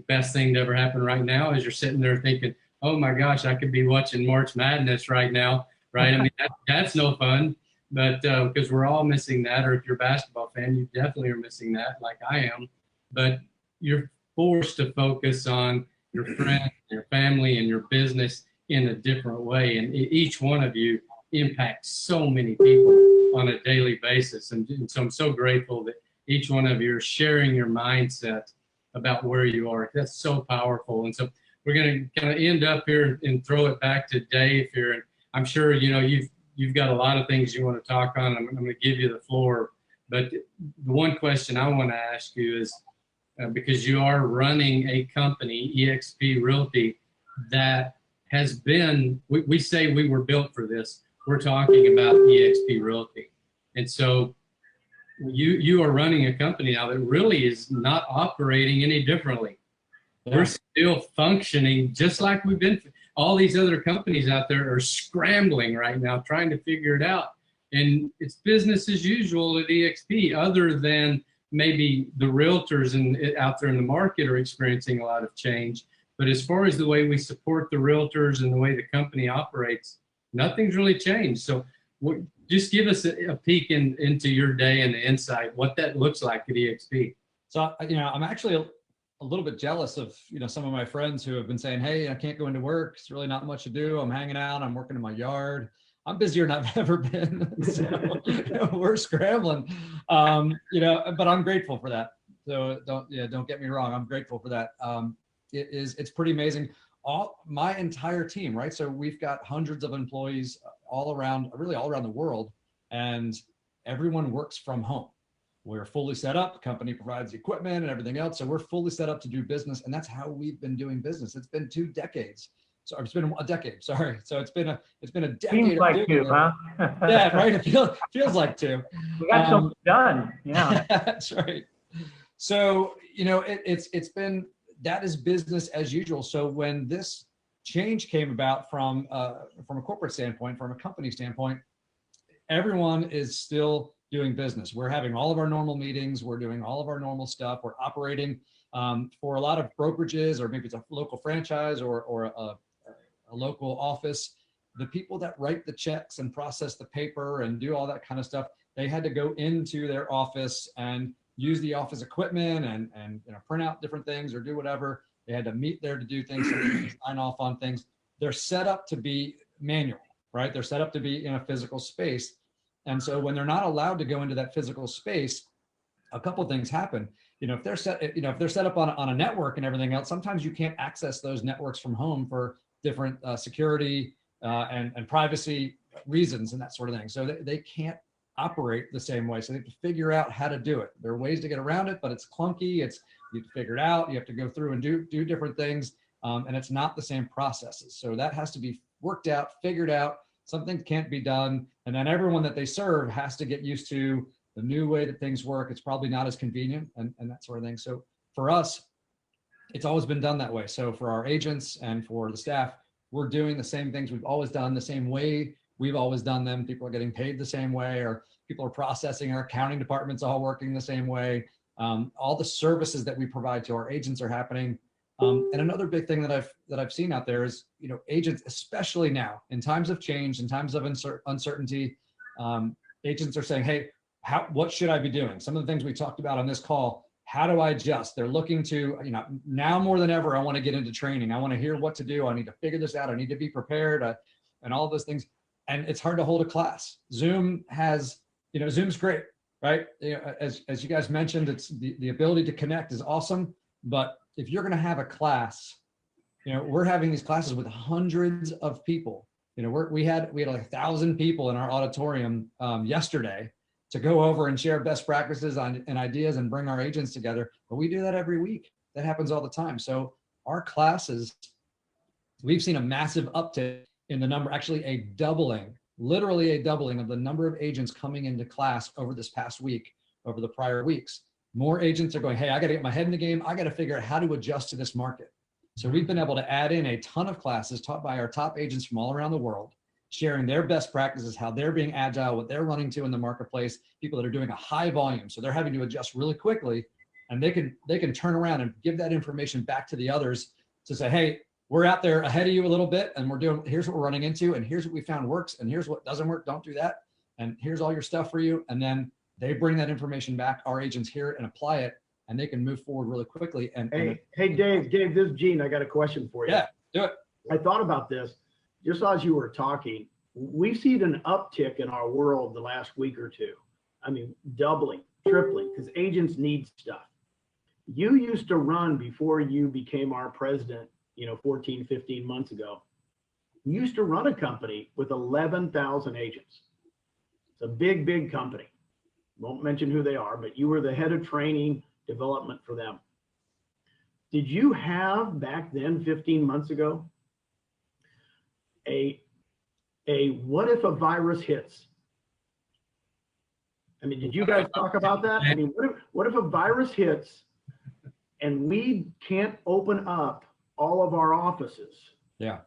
best thing to ever happen right now as you're sitting there thinking, oh my gosh, I could be watching March Madness right now, right? I mean, that's no fun, but because we're all missing that, or if you're a basketball fan, you definitely are missing that, like I am. But you're forced to focus on your friends, your family, and your business in a different way. And each one of you impacts so many people on a daily basis. And so I'm so grateful that each one of you are sharing your mindset about where you are. That's so powerful. And so we're going to kind of end up here and throw it back to Dave here. And I'm sure, you know, you've got a lot of things you want to talk on. I'm going to give you the floor. But the one question I want to ask you is, because you are running a company, eXp Realty, that has been, we say we were built for this. We're talking about eXp Realty. And so you are running a company now that really is not operating any differently. Yeah. We're still functioning just like we've been. All these other companies out there are scrambling right now, trying to figure it out. And it's business as usual at eXp, other than maybe the realtors out there in the market are experiencing a lot of change. But as far as the way we support the realtors and the way the company operates, nothing's really changed. So just give us a peek into your day and the insight, what that looks like at eXp.
So, you know, I'm actually a little bit jealous of, some of my friends who have been saying, hey, I can't go into work. It's really not much to do. I'm hanging out. I'm working in my yard. I'm busier than I've ever been. So we're scrambling, but I'm grateful for that. So don't get me wrong. I'm grateful for that. It's pretty amazing. My entire team, right? So we've got hundreds of employees all around the world, and everyone works from home. We're fully set up. The company provides equipment and everything else. So we're fully set up to do business. And that's how we've been doing business. It's been 2 decades. So it's been a decade, sorry. So it's been a decade.
Seems like 2, huh?
Yeah, right. It feels like 2.
We got some done. Yeah.
That's right. So, it's been, that is business as usual. So when this change came about from a corporate standpoint, from a company standpoint, everyone is still doing business. We're having all of our normal meetings. We're doing all of our normal stuff. We're operating for a lot of brokerages, or maybe it's a local franchise or a local office. The people that write the checks and process the paper and do all that kind of stuff, they had to go into their office and use the office equipment and print out different things or do whatever. They had to meet there to do things, sign off on things. They're set up to be manual, right? They're set up to be in a physical space. And so when they're not allowed to go into that physical space, a couple of things happen. If they're set up on a network and everything else, sometimes you can't access those networks from home for different security and privacy reasons and that sort of thing. So they can't operate the same way. So they have to figure out how to do it. There are ways to get around it, but it's clunky. You have to figure it out. You have to go through and do different things. And it's not the same processes. So that has to be worked out, figured out. Something can't be done. And then everyone that they serve has to get used to the new way that things work. It's probably not as convenient and that sort of thing. So for us, it's always been done that way. So for our agents and for the staff, we're doing the same things we've always done, the same way we've always done them. People are getting paid the same way, or people are processing. Our accounting department's all working the same way. All the services that we provide to our agents are happening. And another big thing that I've seen out there is, agents, especially now in times of change, in times of uncertainty, agents are saying, hey, what should I be doing? Some of the things we talked about on this call, how do I adjust? They're looking to, now more than ever, I want to get into training. I want to hear what to do. I need to figure this out. I need to be prepared and all of those things. And it's hard to hold a class. Zoom has, Zoom's great, right? As you guys mentioned, it's the ability to connect is awesome. But if you're going to have a class, we're having these classes with hundreds of people. We had like 1,000 people in our auditorium yesterday to go over and share best practices and ideas and bring our agents together. But we do that every week. That happens all the time. So our classes, we've seen a massive uptick in the number, actually literally a doubling of the number of agents coming into class over this past week, over the prior weeks. More agents are going, hey, I got to get my head in the game. I got to figure out how to adjust to this market. So we've been able to add in a ton of classes taught by our top agents from all around the world, sharing their best practices, how they're being agile, what they're running to in the marketplace, people that are doing a high volume. So they're having to adjust really quickly, and they can turn around and give that information back to the others to say, hey, we're out there ahead of you a little bit, and here's what we're running into, and here's what we found works, and here's what doesn't work, don't do that. And here's all your stuff for you. And then they bring that information back, our agents hear it and apply it, and they can move forward really quickly.
Hey, Dave, this is Gene. I got a question for you.
Yeah, do it.
I thought about this just as you were talking. We've seen an uptick in our world the last week or two. I mean, doubling, tripling, because agents need stuff. You used to run, before you became our president, 14, 15 months ago, you used to run a company with 11,000 agents. It's a big, big company. Won't mention who they are, but you were the head of training development for them. Did you have back then, 15 months ago, a what if a virus hits? I mean, did you guys talk about that? I mean, what if a virus hits and we can't open up all of our offices?
Yeah.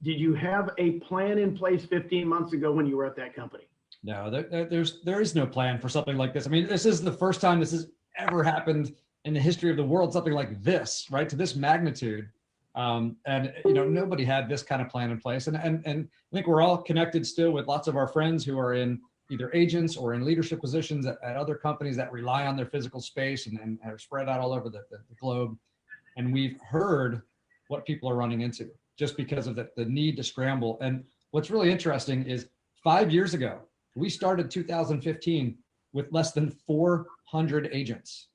Did you have a plan in place 15 months ago when you were at that company?
No, there is no plan for something like this. I mean, this is the first time this has ever happened in the history of the world, something like this, right? To this magnitude. And nobody had this kind of plan in place. And I think we're all connected still with lots of our friends who are in either agents or in leadership positions at other companies that rely on their physical space and are spread out all over the globe. And we've heard what people are running into just because of the need to scramble. And what's really interesting is 5 years ago, we started 2015 with less than 400 agents,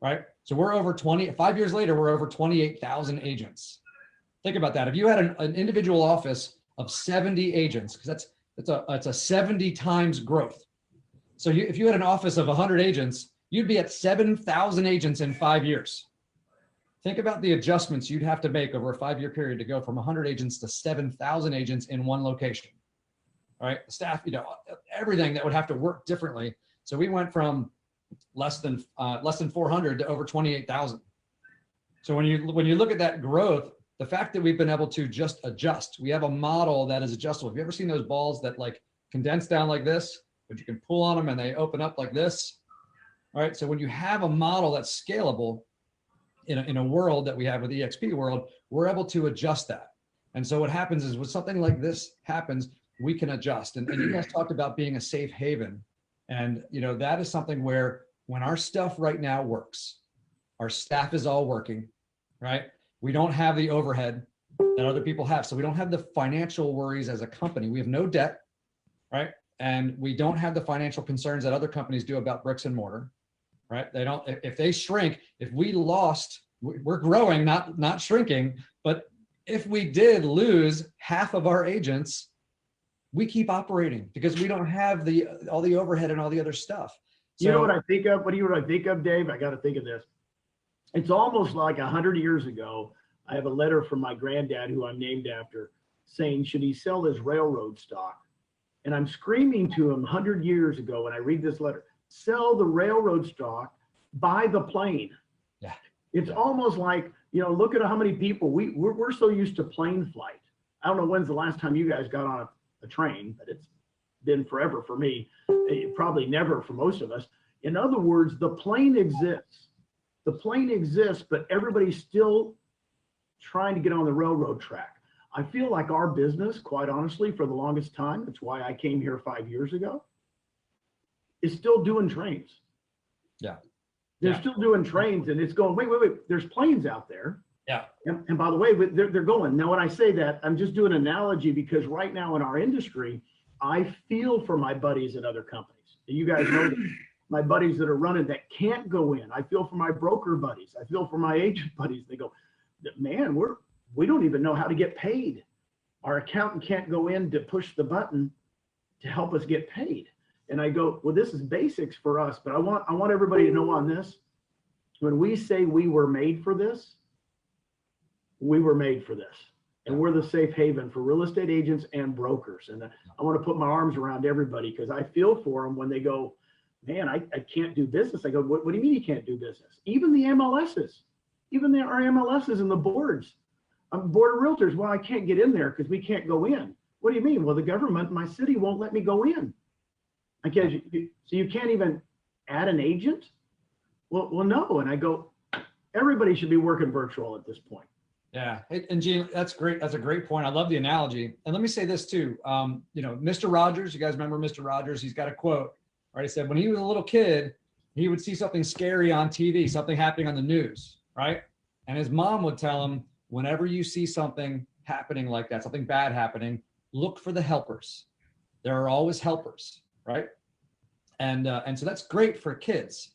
right? So we're over 5 years later, we're over 28,000 agents. Think about that. If you had an individual office of 70 agents, because it's a 70 times growth. So if you had an office of 100 agents, you'd be at 7,000 agents in 5 years. Think about the adjustments you'd have to make over a 5-year period to go from 100 agents to 7,000 agents in one location. All right, staff, everything that would have to work differently. So we went from less than 400 to over 28,000. So when you look at that growth, the fact that we've been able to just adjust, we have a model that is adjustable. Have you ever seen those balls that like condense down like this, but you can pull on them and they open up like this? All right, so when you have a model that's scalable in a world that we have with eXp world, we're able to adjust that. And so what happens is when something like this happens, we can adjust. And you guys talked about being a safe haven. And that is something where when our stuff right now works, our staff is all working, right? We don't have the overhead that other people have. So we don't have the financial worries as a company. We have no debt, right? And we don't have the financial concerns that other companies do about bricks and mortar, right? They don't, if they shrink, if we lost, we're growing, not shrinking, but if we did lose half of our agents, we keep operating because we don't have all the overhead and all the other stuff. So,
you know what I think of? What do you think of, Dave? I got to think of this. It's almost like 100 years ago, I have a letter from my granddad, who I'm named after, saying, should he sell his railroad stock? And I'm screaming to him 100 years ago when I read this letter, sell the railroad stock, buy the plane.
Yeah.
It's almost like, look at how many people, we're so used to plane flight. I don't know when's the last time you guys got on a train, but it's been forever for me, probably never for most of us. In other words, the plane exists. The plane exists, but everybody's still trying to get on the railroad track. I feel like our business, quite honestly, for the longest time, that's why I came here 5 years ago, is still doing trains.
Yeah.
They're still doing trains, and it's going, wait, there's planes out there.
Yeah.
And by the way, they're going. Now, when I say that, I'm just doing an analogy because right now in our industry, I feel for my buddies at other companies. You guys know that. My buddies that are running that can't go in. I feel for my broker buddies. I feel for my agent buddies. They go, man, we don't even know how to get paid. Our accountant can't go in to push the button to help us get paid. And I go, well, this is basics for us, but I want everybody to know on this. When we say we were made for this, we were made for this. And we're the safe haven for real estate agents and brokers. And I want to put my arms around everybody because I feel for them when they go, man, I can't do business. I go, what do you mean you can't do business? Even the MLSs, our MLSs and the boards. I'm board of realtors. Well, I can't get in there because we can't go in. What do you mean? Well, the government, my city won't let me go in. I guess so you can't even add an agent? Well, no. And I go, everybody should be working virtual at this point.
Yeah, and Gene, that's great. That's a great point. I love the analogy. And let me say this too. Mr. Rogers, you guys remember Mr. Rogers? He's got a quote. Right, he said when he was a little kid, he would see something scary on TV, something happening on the news, right? And his mom would tell him, whenever you see something happening like that, something bad happening, look for the helpers. There are always helpers, right? And so that's great for kids.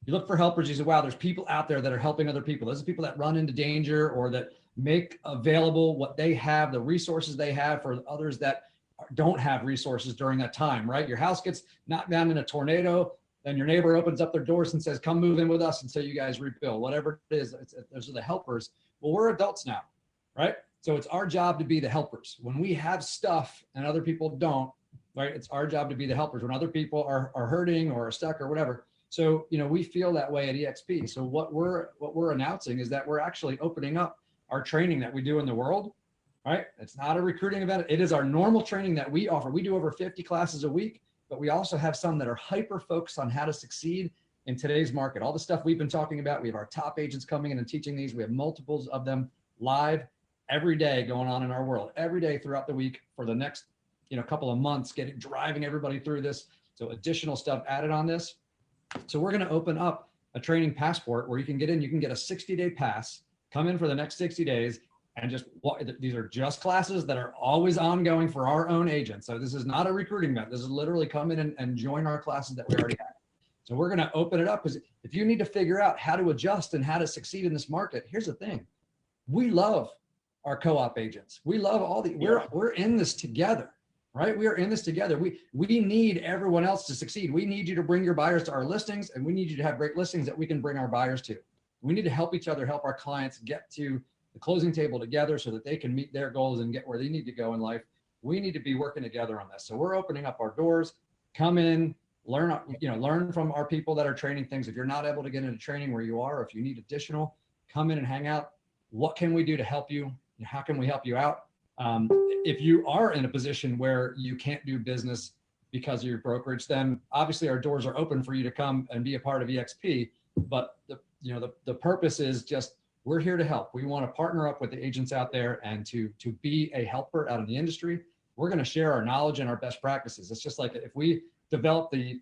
You look for helpers, you say, wow, there's people out there that are helping other people. Those are people that run into danger or that make available what they have, the resources they have for others that don't have resources during that time, right? Your house gets knocked down in a tornado, then your neighbor opens up their doors and says, come move in with us until you guys rebuild, whatever it is. Those are the helpers. Well, we're adults now, right? So it's our job to be the helpers. When we have stuff and other people don't, right? It's our job to be the helpers when other people are hurting or are stuck or whatever. So, we feel that way at eXp. So what we're announcing is that we're actually opening up our training that we do in the world. Right? It's not a recruiting event. It is our normal training that we offer. We do over 50 classes a week, but we also have some that are hyper focused on how to succeed in today's market. All the stuff we've been talking about, we have our top agents coming in and teaching these. We have multiples of them live every day going on in our world, every day throughout the week for the next couple of months driving everybody through this. So additional stuff added on this. So we're going to open up a training passport where you can get in, you can get a 60-day pass, come in for the next 60 days and just walk. These are just classes that are always ongoing for our own agents. So this is not a recruiting event. This is literally come in and join our classes that we already have. So we're going to open it up because if you need to figure out how to adjust and how to succeed in this market, here's the thing. We love our co-op agents. We love we're in this together, right? We are in this together. We need everyone else to succeed. We need you to bring your buyers to our listings, and we need you to have great listings that we can bring our buyers to. We need to help each other, help our clients get to the closing table together so that they can meet their goals and get where they need to go in life. We need to be working together on this. So we're opening up our doors, come in, learn from our people that are training things. If you're not able to get into training where you are, or if you need additional, come in and hang out. What can we do to help you? How can we help you out? If you are in a position where you can't do business because of your brokerage, then obviously our doors are open for you to come and be a part of eXp. But the purpose is just, we're here to help. We want to partner up with the agents out there and to be a helper out in the industry. We're going to share our knowledge and our best practices. It's just like if we develop the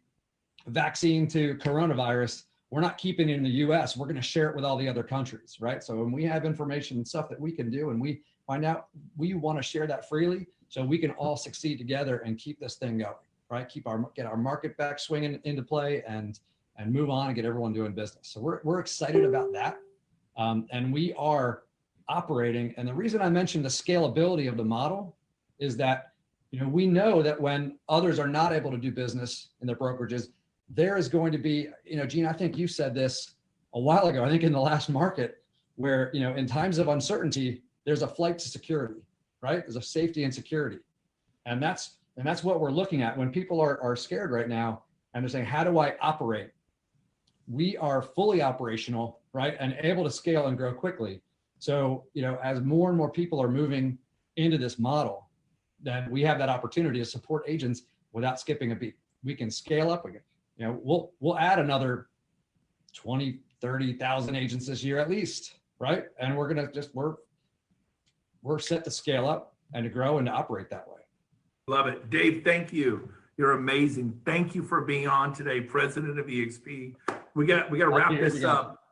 vaccine to coronavirus, we're not keeping it in the US. We're going to share it with all the other countries, right? So when we have information and stuff that we can do and we find out, we want to share that freely so we can all succeed together and keep this thing going, right? Get our market back swinging into play and move on and get everyone doing business. So we're excited about that. And we are operating. And the reason I mentioned the scalability of the model is that, we know that when others are not able to do business in their brokerages, there is going to be, Gene, I think you said this a while ago, I think in the last market where, in times of uncertainty, there's a flight to security, right? There's a safety and security. And that's what we're looking at when people are scared right now and they're saying, how do I operate? We are fully operational, right? And able to scale and grow quickly. So, as more and more people are moving into this model, then we have that opportunity to support agents without skipping a beat. We can scale up. We'll add another 20, 30,000 agents this year at least, right? And we're going to we're set to scale up and to grow and to operate that way.
Love it. Dave, thank you. You're amazing. Thank you for being on today, president of eXp. We got to wrap this up.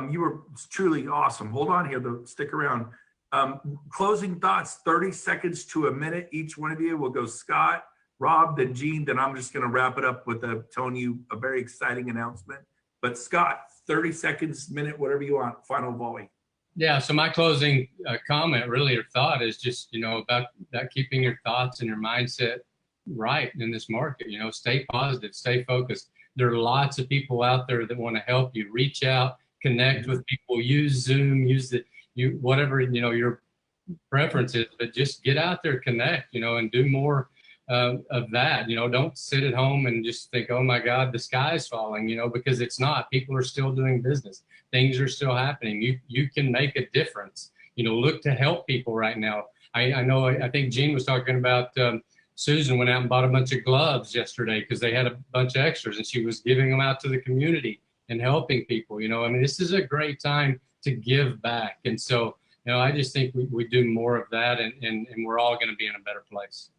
You were truly awesome. Hold on here, though. Stick around. Closing thoughts, 30 seconds to a minute. Each one of you will go Scott, Rob, then Gene, then I'm just going to wrap it up with telling you a very exciting announcement. But Scott, 30 seconds, minute, whatever you want, final volley.
Yeah, so my closing comment, really, or thought is just, about keeping your thoughts and your mindset right in this market. Stay positive, stay focused. There are lots of people out there that want to help you. Reach out, connect with people, use Zoom, use whatever, your preference is, but just get out there, connect, and do more of that. Don't sit at home and just think, oh my God, the sky's falling, because it's not. People are still doing business. Things are still happening. You can make a difference. Look to help people right now. I think Gene was talking about Susan went out and bought a bunch of gloves yesterday because they had a bunch of extras and she was giving them out to the community and helping people. This is a great time to give back. And so, I just think we do more of that and we're all going to be in a better place.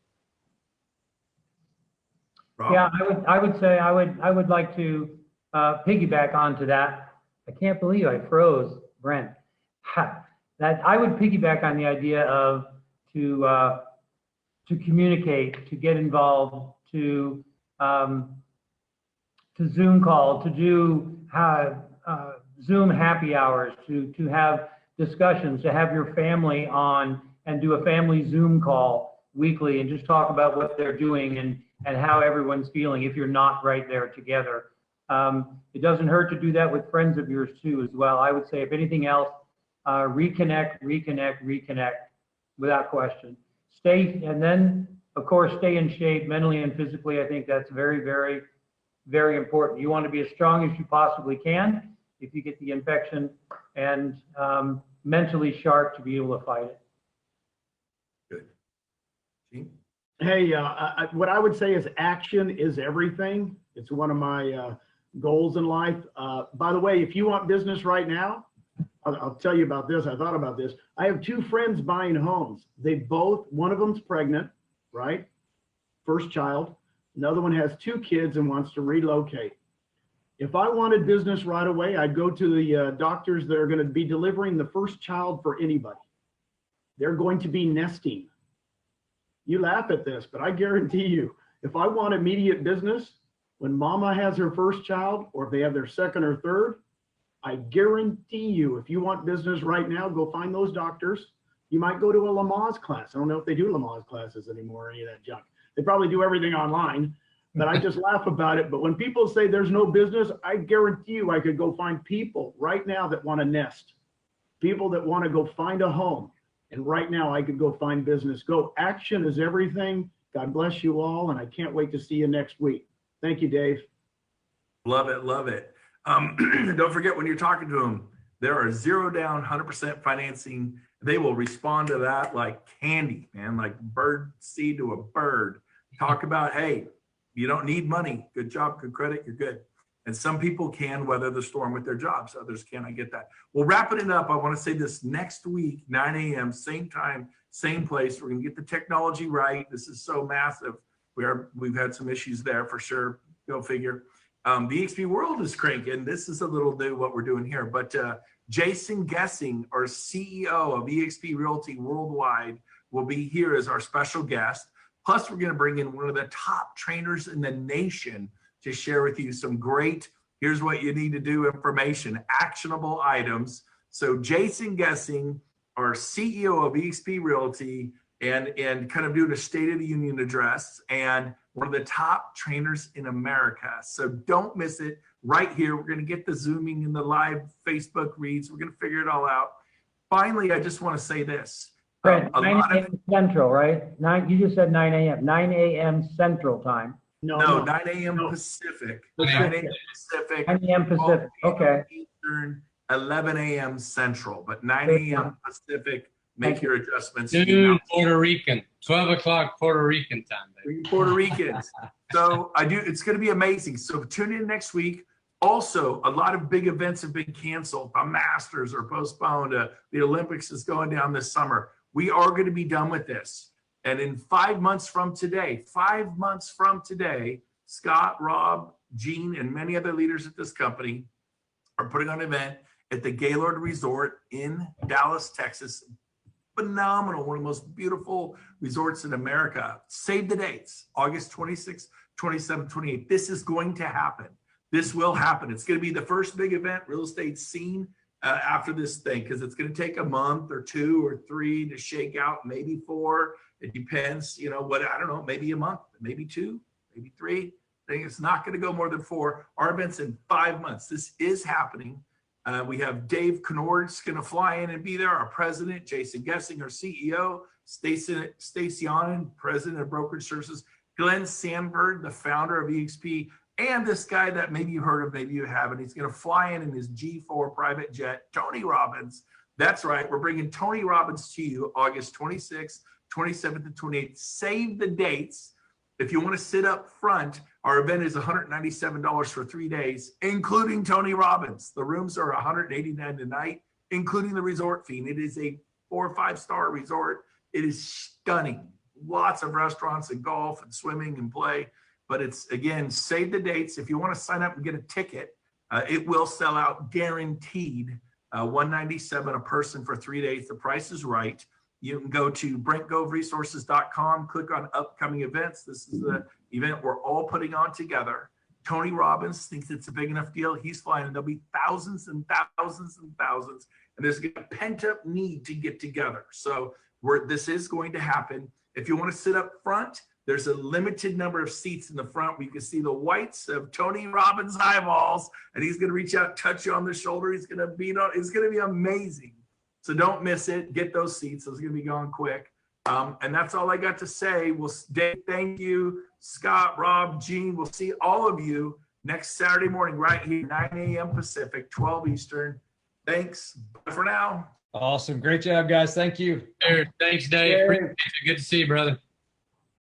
Yeah, I would say I would like to piggyback onto that. I can't believe I froze, Brent. That I would piggyback on the idea of to communicate, to get involved, to Zoom call, to do Zoom happy hours, to have discussions, to have your family on and do a family Zoom call weekly and just talk about what they're doing and how everyone's feeling if you're not right there together. It doesn't hurt to do that with friends of yours too as well. I would say if anything else, reconnect without question. And then of course, stay in shape mentally and physically. I think that's very, very, very important. You want to be as strong as you possibly can if you get the infection and mentally sharp to be able to fight it.
Good. Gene?
Hey, what I would say is action is everything. It's one of my goals in life. By the way, if you want business right now, I'll tell you about this. I thought about this. I have two friends buying homes. One of them's pregnant, right? first child. Another one has 2 kids and wants to relocate. If I wanted business right away, I'd go to the doctors that are going to be delivering the first child for anybody. They're going to be nesting. You laugh at this, but I guarantee you, if I want immediate business, when mama has her first child, or if they have their second or third, I guarantee you, if you want business right now, go find those doctors. You might go to a Lamaze class. I don't know if they do Lamaze classes anymore, or any of that junk. They probably do everything online, but I just laugh about it. But when people say there's no business, I guarantee you I could go find people right now that want to nest, people that want to go find a home. And right now I could go find business. Go. Action is everything. God bless you all. And I can't wait to see you next week. Thank you, Dave.
Love it. Love it. Don't forget, when you're talking to them, there are 0 down, 100% financing. They will respond to that like candy, man, like bird seed to a bird. Talk about, hey, you don't need money. Good job, good credit, you're good. And some people can weather the storm with their jobs. Others can't. I get that. Well, wrapping it up, I want to say this: next week, 9 a.m., same time, same place. We're going to get the technology right. This is so massive. We've had some issues there for sure. Go figure. The eXp world is cranking. This is a little new what we're doing here. But Jason Gessing, our CEO of eXp Realty Worldwide, will be here as our special guest. Plus, we're going to bring in one of the top trainers in the nation to share with you some great, here's what you need to do information, actionable items. So Jason Gessing, our CEO of eXp Realty, and kind of doing a State of the Union address, and one of the top trainers in America. So don't miss it right here. We're going to get the Zooming and the live Facebook reads. We're going to figure it all out. Finally, I just want to say this.
Brent, 9 a.m. Central, right? You just said 9 a.m. 9 a.m. Central time.
No, 9 a.m. Pacific. 9 a.m. Pacific.
9 a.m. Pacific. Okay.
Eastern, 11 a.m. Central, but 9 a.m. Pacific. Make your adjustments.
Noon Puerto Rican, 12 o'clock Puerto Rican time. Baby.
Puerto Ricans. So it's going to be amazing. So tune in next week. Also, a lot of big events have been canceled. The Masters are postponed. The Olympics is going down this summer. We are going to be done with this. And in 5 months from today, Scott, Rob, Gene, and many other leaders at this company are putting on an event at the Gaylord Resort in Dallas, Texas. Phenomenal, one of the most beautiful resorts in America. Save the dates, August 26th, 27th, 28th. This is going to happen. This will happen. It's going to be the first big event real estate scene after this thing, because it's going to take a month or 2 or 3 to shake out, maybe 4. It depends, I don't know, maybe a month, maybe 2, maybe 3. I think it's not going to go more than 4. Our event's in 5 months. This is happening. We have Dave Conord's going to fly in and be there, our president, Jason Gessing, our CEO, Stacy Annan, president of Brokerage Services, Glenn Sandberg, the founder of eXp, and this guy that maybe you heard of, maybe you haven't. He's going to fly in his G4 private jet, Tony Robbins. That's right. We're bringing Tony Robbins to you August 26th, 27th, and 28th. Save the dates. If you want to sit up front, our event is $197 for 3 days, including Tony Robbins. The rooms are $189 a night, including the resort fee. And it is a 4 or 5 star resort. It is stunning. Lots of restaurants and golf and swimming and play. But it's, again, save the dates. If you want to sign up and get a ticket, it will sell out guaranteed. $197 a person for 3 days. The price is right. You can go to BrentGoveResources.com, click on upcoming events. This is the event we're all putting on together. Tony Robbins thinks it's a big enough deal. He's flying, and there'll be thousands and thousands and thousands. And there's a pent-up need to get together. So this is going to happen. If you want to sit up front, there's a limited number of seats in the front where you can see the whites of Tony Robbins' eyeballs, and he's going to reach out, touch you on the shoulder. He's going to beat on. It's going to be amazing. So don't miss it. Get those seats. Those are going to be gone quick. And that's all I got to say. Dave, thank you. Scott, Rob, Gene, we'll see all of you next Saturday morning right here, 9 a.m. Pacific, 12 Eastern. Thanks. Bye for now.
Awesome. Great job, guys. Thank you.
Thanks, Dave. Good to see you, brother.